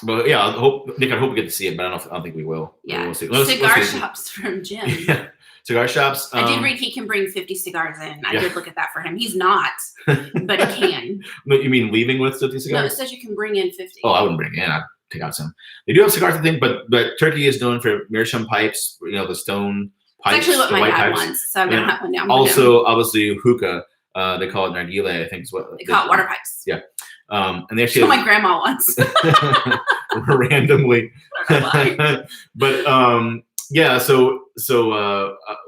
But yeah, I hope we get to see it, but I don't think we will. Yeah. We'll see. Cigar shops from Jim. Yeah. Cigar shops. I did read he can bring 50 cigars in. I did look at that for him. He's not, but he can. You mean leaving with 50 cigars? No, it says you can bring in 50. Oh, I wouldn't bring in. I'd take out some. They do have cigars, I think, but Turkey is known for meerschaum pipes. The stone pipes. It's actually what my dad wants, so I'm gonna hunt one down. Also, obviously, hookah. They call it nargile, I think is what they call it. Water pipes. Yeah. And they actually what my grandma wants. randomly. But yeah, so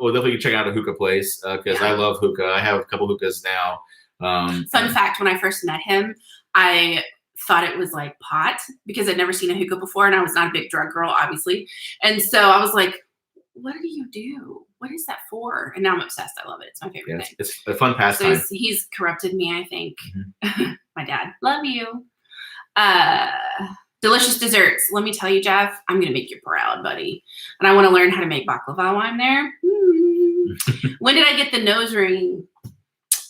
we'll definitely check out a hookah place because I love hookah. I have a couple hookahs now. Fun fact: when I first met him, I thought it was like pot because I'd never seen a hookah before, and I was not a big drug girl, obviously. And so I was like, "What do you do? What is that for?" And now I'm obsessed. I love it. It's my favorite thing. It's a fun pastime. So he's corrupted me, I think. My dad, love you. Delicious desserts. Let me tell you, Jeff, I'm going to make you proud, buddy. And I want to learn how to make baklava while I'm there. When did I get the nose ring?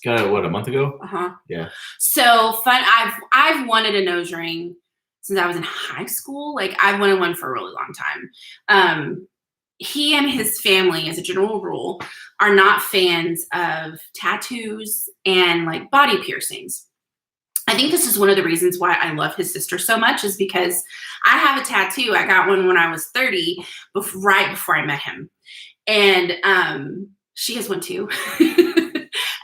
Got it, what, a month ago? Uh-huh. Yeah. So fun. I've wanted a nose ring since I was in high school. Like, I've wanted one for a really long time. He and his family, as a general rule, are not fans of tattoos and like body piercings. I think this is one of the reasons why I love his sister so much, is because I have a tattoo. I got one when I was 30, right before I met him. And she has one too.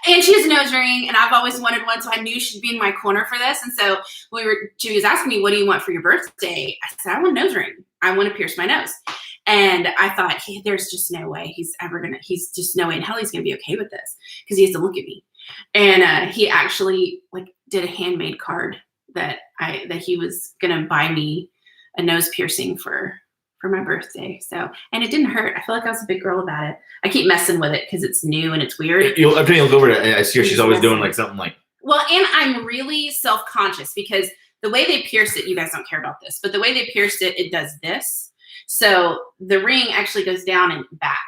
And she has a nose ring, and I've always wanted one, so I knew she'd be in my corner for this. And so she was asking me, what do you want for your birthday? I said, I want a nose ring. I want to pierce my nose. And I thought, there's just no way he's just no way in hell he's going to be okay with this, because he has to look at me. And he actually did a handmade card that he was going to buy me a nose piercing for my birthday. So, and it didn't hurt. I feel like I was a big girl about it. I keep messing with it because it's new and it's weird. Every time you'll go over to, I see her, she's always doing like something like. Well, and I'm really self-conscious because the way they pierce it, you guys don't care about this, but the way they pierced it, it does this. So the ring actually goes down and back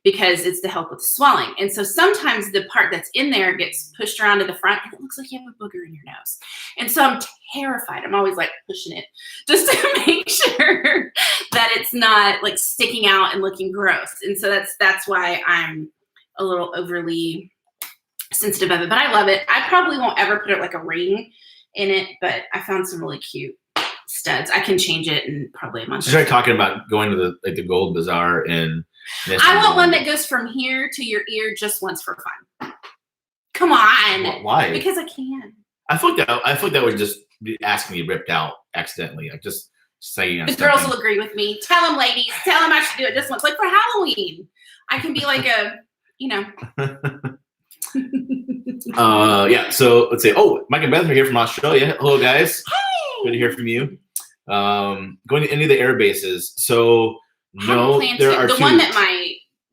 because it's to help with swelling. And so sometimes the part that's in there gets pushed around to the front and it looks like you have a booger in your nose. And so I'm terrified. I'm always like pushing it just to make sure that it's not like sticking out and looking gross. And so that's why I'm a little overly sensitive of it, but I love it. I probably won't ever put it like a ring in it, but I found some really cute studs. I can change it in probably a month. She started talking about going to the Gold Bazaar and I want one that goes from here to your ear just once for fun. Come on. Why? Because I can. I feel like that would just be asking me ripped out accidentally. Like just saying. The girls will agree with me. Tell them, ladies. Tell them I should do it just once, like for Halloween. I can be like yeah. So let's say, Mike and Beth are here from Australia. Hello, guys. Hey. Good to hear from you. Going to any of the air bases. So no, there are the two. one that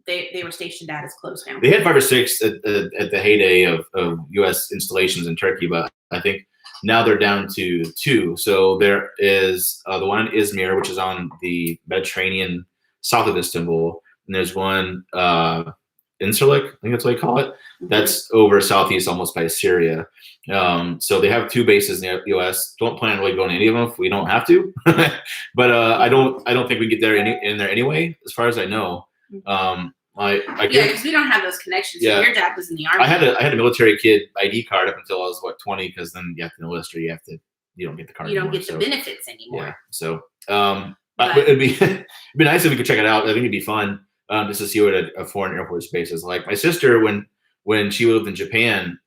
they were stationed at is closed now. They had 5 or 6 at the heyday of U.S. installations in Turkey, but I think now they're down to 2. So there is the one in Izmir, which is on the Mediterranean south of Istanbul, and there's one Incirlik, I think that's what they call it. Mm-hmm. That's over southeast, almost by Syria. So they have 2 bases in the U.S. Don't plan on really going to any of them if we don't have to. But I don't think we get there in there anyway, as far as I know. Because we don't have those connections. Yeah. Your dad was in the army. I had a military kid ID card up until I was 20, because then you have to enlist or you don't get the card. You don't get the benefits anymore. Yeah. So but it'd be nice if we could check it out. I think it'd be fun. Just to see what a foreign Air Force base is like. My sister, when she lived in Japan,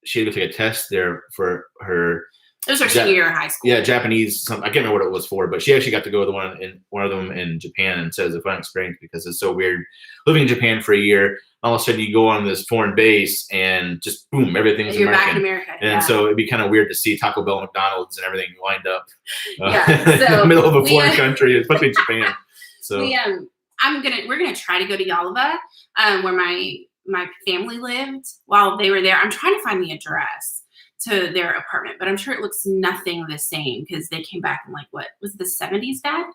she had to take a test there for her. It was her senior year of high school. Yeah, Japanese. I can't remember what it was for, but she actually got to go to one of them in Japan, and says a fun experience because it's so weird living in Japan for a year. All of a sudden, you go on this foreign base, and just boom, everything's You're American. back in America. And so it'd be kind of weird to see Taco Bell, McDonald's, and everything lined up So in the middle of a foreign country, especially in Japan. So we're gonna try to go to Yalova, where my family lived while they were there. I'm trying to find the address to their apartment, but I'm sure it looks nothing the same because they came back in what was the 70s, Dad,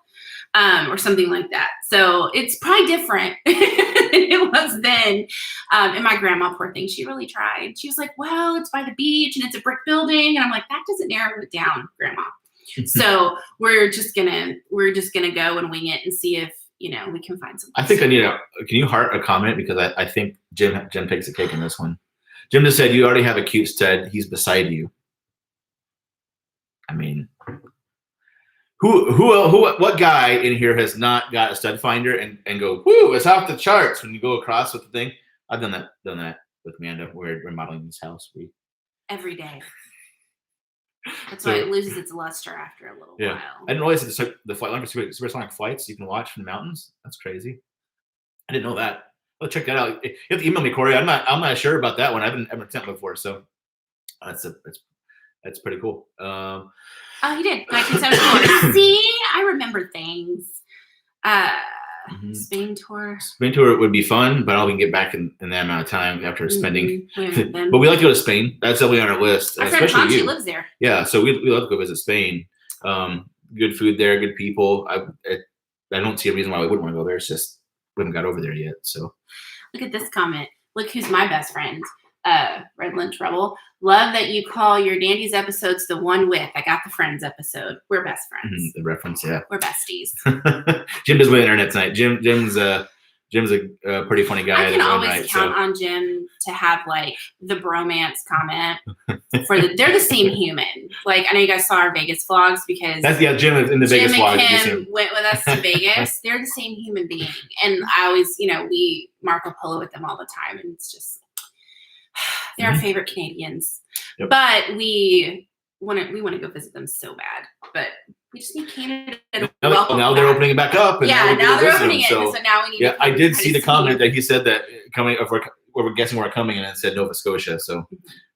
or something like that. So it's probably different than it was then. And my grandma, poor thing, she really tried. She was like, "Well, it's by the beach and it's a brick building," and I'm like, "That doesn't narrow it down, Grandma." So we're just gonna go and wing it and see if we can find something. I think I need can you heart a comment, because I think Jim takes a cake in this one. Jim just said, you already have a cute stud. He's beside you. I mean, what guy in here has not got a stud finder and go, whoo, it's off the charts when you go across with the thing? I've done that with Amanda. We're remodeling this house. Every day. That's why it loses its luster after a little while. I didn't realize it's the flight line for supersonic flights you can watch from the mountains. That's crazy. I didn't know that. I'll check that out. You have to email me, Corey. I'm not sure about that one. I haven't sent before, so that's pretty cool. Oh, he did 1974. See, I remember things. Spain tour. Spain tour would be fun, but I don't think we can get back in that amount of time after spending. But we like to go to Spain. That's definitely on our list. Our friend Conchi lives there. Yeah, so we love to go visit Spain. good food there, good people. I don't see a reason why we wouldn't want to go there. It's just we haven't got over there yet. So look at this comment. Look who's my best friend. Redland Trouble. Love that you call your Dandies episodes the one with. I got the Friends episode. We're best friends. The reference, yeah. We're besties. Jim does with the internet tonight. Jim's a pretty funny guy. I can always count on Jim to have like the bromance comment they're the same human. Like I know you guys saw our Vegas vlogs because Jim in the Vegas vlogs. Jim and Kim went with us to Vegas. They're the same human being, and I always, we Marco Polo with them all the time, and it's just they're our favorite Canadians. Yep. But we want to go visit them so bad, but we just need Canada to welcome. Now they're opening it back up. And now they're opening it. So now we need. Yeah, I did see the comment that he said that coming. If we're guessing we're coming, and it said Nova Scotia. So,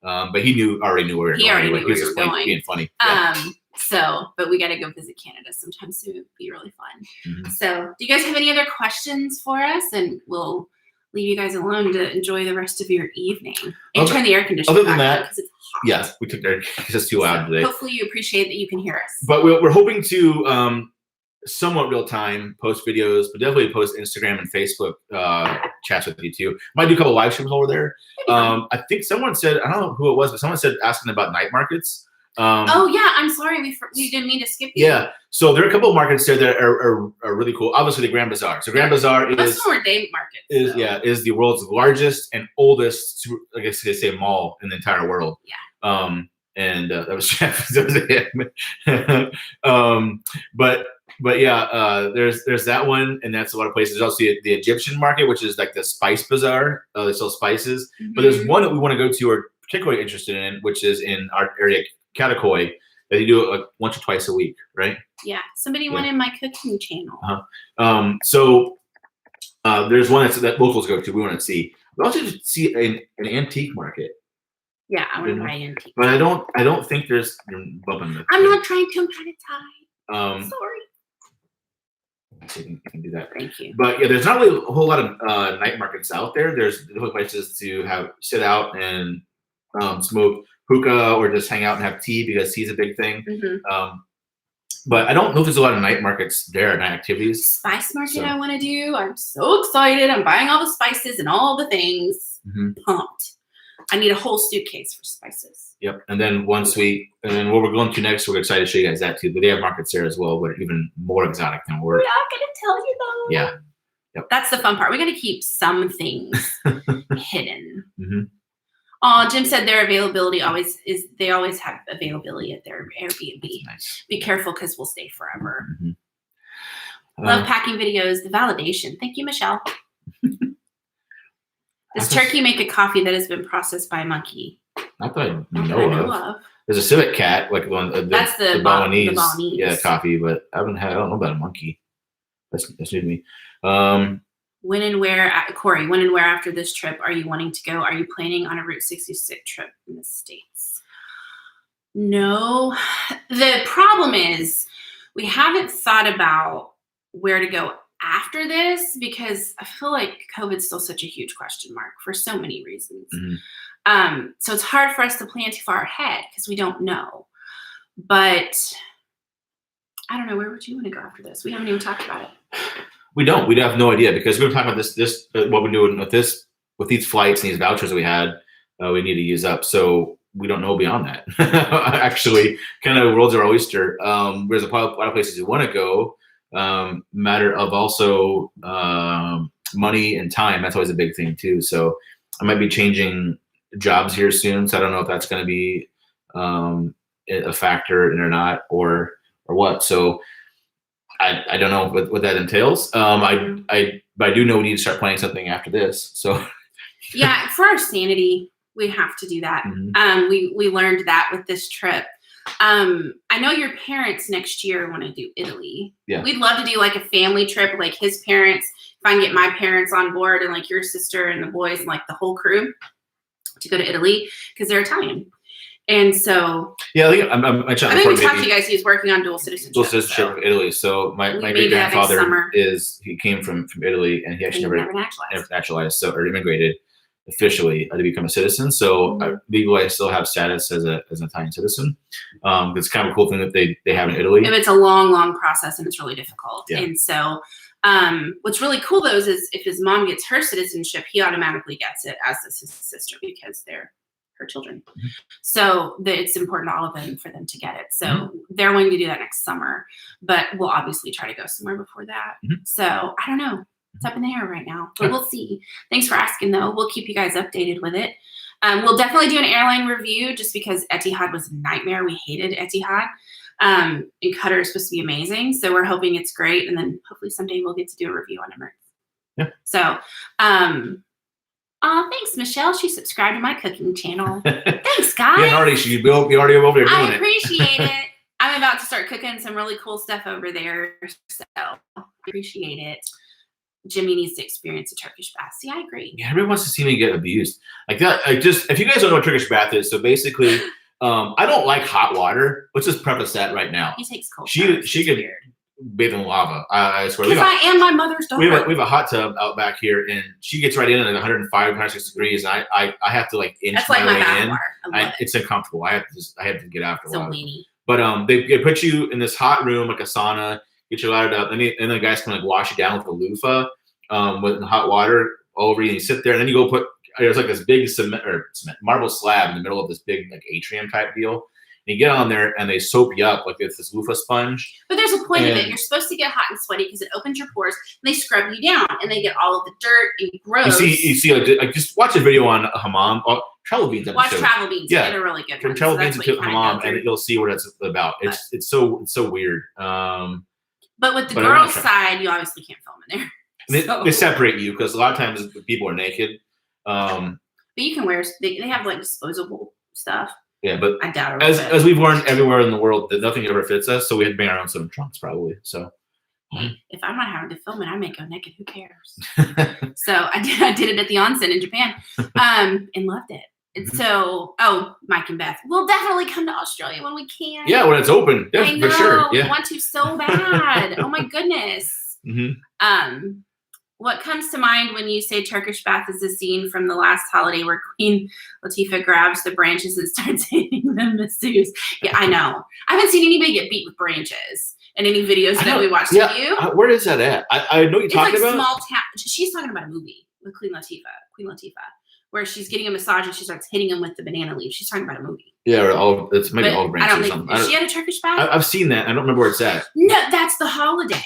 but he already knew where we were going. He already knew where we were going. Being funny. But we got to go visit Canada sometime soon. It'd be really fun. Mm-hmm. So, do you guys have any other questions for us? And we'll leave you guys alone to enjoy the rest of your evening. And turn the air conditioner other than back that, because it's hot. Yeah, we took air because it's too loud today. Hopefully you appreciate that you can hear us. But we're hoping to somewhat real time post videos, but definitely post Instagram and Facebook chats with you too. Might do a couple live streams over there. I think someone said, I don't know who it was, but someone said asking about night markets. I'm sorry, we didn't mean to skip you. Yeah, so there are a couple of markets there that are really cool. Obviously, the Grand Bazaar. So Grand Bazaar most more day markets. Is the world's largest and oldest, I guess they say, mall in the entire world. Yeah. And that was But yeah, there's that one, and that's a lot of places. There's also the Egyptian market, which is like the spice bazaar. They sell spices. Mm-hmm. But there's one that we want to go to or particularly interested in, which is in our area, Catacoi, that you do once or twice a week, right? Yeah. Somebody went in my cooking channel. Uh-huh. So there's one that locals go to. We want to see. We also see an antique market. Yeah, I want to buy antique. But I don't think there's. You're bumping the. I'm not trying to. I'm trying to tie. Sorry. You can do that. Thank you. But yeah, there's not really a whole lot of night markets out there. There's places to sit out and smoke hookah or just hang out and have tea because tea's a big thing. Mm-hmm. But I don't know if there's a lot of night markets there, night activities. Spice market I want to do. I'm so excited. I'm buying all the spices and all the things. Mm-hmm. Pumped. I need a whole suitcase for spices. Yep. And then what we're going to next, we're excited to show you guys that too. But they have markets there as well, but even more exotic than we're not going to tell you though. Yeah. Yep. That's the fun part. We're going to keep some things hidden. Mm-hmm. Jim said their availability they always have availability at their Airbnb. Nice. Be careful because we'll stay forever. Mm-hmm. Love packing videos, the validation. Thank you, Michelle. Does turkey make a coffee that has been processed by a monkey? Not that I know of. There's a civet cat, like one. That's the Balinese. Yeah, coffee, but I don't know about a monkey. That's new to me. When and where, Corey? When and where after this trip are you wanting to go? Are you planning on a Route 66 trip in the States? No. The problem is we haven't thought about where to go after this because I feel like COVID's still such a huge question mark for so many reasons. Mm-hmm. So it's hard for us to plan too far ahead because we don't know. But I don't know. Where would you want to go after this? We haven't even talked about it. We don't. We have no idea because we were talking about this what we're doing with these flights and these vouchers that we had. We need to use up. So we don't know beyond that. Actually, kind of world's our oyster. There's a lot of places we want to go. Matter of also money and time. That's always a big thing too. So I might be changing jobs here soon. So I don't know if that's going to be a factor in or not or what. So I don't know what that entails. But I do know we need to start planning something after this. So yeah, for our sanity, we have to do that. Mm-hmm. We learned that with this trip. I know your parents next year want to do Italy. Yeah. We'd love to do like a family trip, like his parents, if I can get my parents on board and like your sister and the boys and like the whole crew to go to Italy because they're Italian. And so yeah, I think we talked to you guys. He's working on dual citizenship. Dual citizenship of Italy. So my great grandfather he came from Italy and he actually never naturalized or immigrated. officially to become a citizen. So legally, I still have status as an Italian citizen. It's kind of a cool thing that they have in Italy. It's a long process and it's really difficult. Yeah. And so what's really cool though is if his mom gets her citizenship, he automatically gets it, as does his sister, because they're her children. So it's important to all of them for them to get it. So they're going to do that next summer, but we'll obviously try to go somewhere before that. So I don't know. It's up in the air right now, but we'll see. Thanks for asking though. We'll keep you guys updated with it. We'll definitely do an airline review just because Etihad was a nightmare. We hated Etihad. And Qatar is supposed to be amazing. So we're hoping it's great. And then hopefully someday we'll get to do a review on Emirates. Yeah. So, thanks, Michelle. She subscribed to my cooking channel. Thanks, guys. Yeah, we already over there doing it. I appreciate it. I'm about to start cooking some really cool stuff over there. So I appreciate it. Jimmy needs to experience a Turkish bath. See, I agree. Yeah, everyone wants to see me get abused. Like that. If you guys don't know what Turkish bath is, so basically, I don't like hot water. Let's just preface that right now. He takes cold. She could bathe in lava. I swear. Because I am my mother's daughter. We have a hot tub out back here, and she gets right in at 105, 106 degrees, and I have to like inch That's like my way bath in. water. It's uncomfortable. I have to get after a So while. weenie. But they put you in this hot room like a sauna, get you lighted up, and then the guys can like wash you down with a loofah with hot water all over you, and you sit there, and then you go put there's like this big cement marble slab in the middle of this big like atrium type deal. And you get on there and they soap you up like it's this loofah sponge. But there's a point of it. You're supposed to get hot and sweaty because it opens your pores and they scrub you down and they get all of the dirt and gross. You see, like just watch a video on Hammam. Travel Beans episode. Watch Travel Beans. Yeah, Get a really good from one. Travel Beans to Hammam, and you'll see what it's about. It's so weird. But with the girls' side, you obviously can't film in there. They separate you because a lot of times people are naked. But you can wear. They have like disposable stuff. Yeah, but I doubt it. As we've learned everywhere in the world, that nothing ever fits us, so we had to bring our own swim trunks probably. So, hey, if I'm not having to film it, I may go naked. Who cares? So I did it at the onsen in Japan, and loved it. And so, Mike and Beth, we'll definitely come to Australia when we can. Yeah, when it's open, yeah, I know, for sure. Yeah, we want to so bad. Oh my goodness. What comes to mind when you say Turkish bath is the scene from the last holiday where Queen Latifah grabs the branches and starts hitting the masseuse? Yeah, I know. I haven't seen anybody get beat with branches in any videos that we watched. Yeah, Have you? Where is that at? I know what you're talking about. It's like small town. She's talking about a movie with Queen Latifah, where she's getting a massage and she starts hitting him with the banana leaf. She's talking about a movie. Yeah, it's maybe all branches. I don't think. Is she at a Turkish bath? I've seen that. I don't remember where it's at. No, that's the holiday.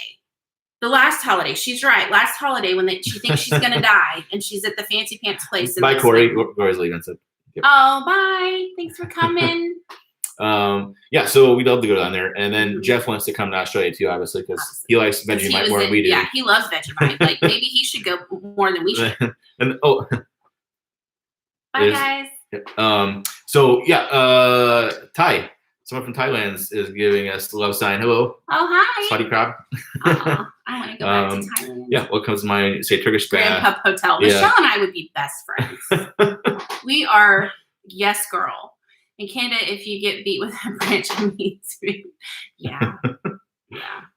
The last holiday. She's right. Last holiday when she thinks she's going to die and she's at the fancy pants place. Bye, Corey. Corey's leaving. So, yep. Oh, bye. Thanks for coming. Yeah, so we'd love to go down there. And then Jeff wants to come to Australia too, obviously, because he likes Vegemite more than we do. Yeah, he loves Vegemite. Like maybe he should go more than we should. And bye, guys. So yeah, Thai. Someone from Thailand is giving us the love sign. Hello. Oh, hi. Slutty crab. I want to go back to Thailand. Yeah, what comes to mind? Say Turkish bath. Grandpa Hotel. Yeah. Michelle and I would be best friends. We are yes, girl. And Canada, if you get beat with a branch, I mean, yeah.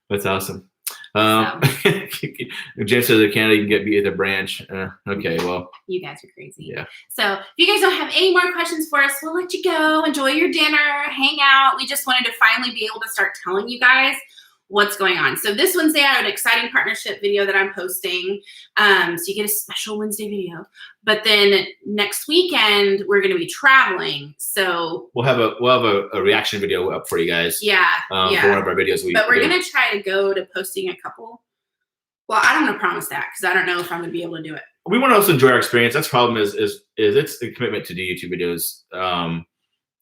That's awesome. James says that Canada you can get beat with a branch. Okay, well. You guys are crazy. Yeah. So if you guys don't have any more questions for us, we'll let you go. Enjoy your dinner. Hang out. We just wanted to finally be able to start telling you guys what's going on. So this Wednesday, I have an exciting partnership video that I'm posting. So you get a special Wednesday video. But then next weekend, we're going to be traveling. So we'll have a reaction video up for you guys. Yeah. For one of our videos. But we're going to try to go to posting a couple. Well, I don't want to promise that because I don't know if I'm going to be able to do it. We want to also enjoy our experience. That's the problem is it's a commitment to do YouTube videos.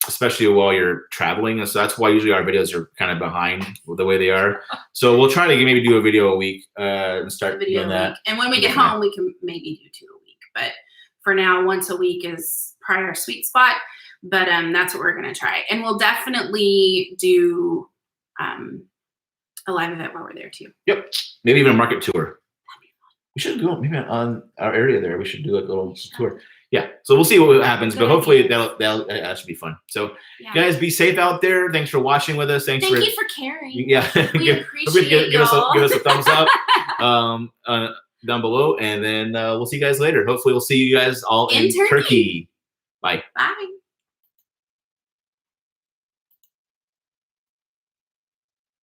Especially while you're traveling. And so that's why usually our videos are kind of behind the way they are. So we'll try to maybe do a video a week and start doing that. And when we get home, we can maybe do 2 a week. But for now, once a week is probably our sweet spot. But that's what we're going to try. And we'll definitely do a live event while we're there too. Yep. Maybe even a market tour. That'd be fun. We should do it maybe on our area there. We should do like a little tour. Yeah, so we'll see what happens, but hopefully that should be fun. So, guys, be safe out there. Thanks for watching with us. Thank you for caring. Yeah, we appreciate give us a thumbs up. down below, and then we'll see you guys later. Hopefully, we'll see you guys all in In Turkey. Turkey. Bye. Bye.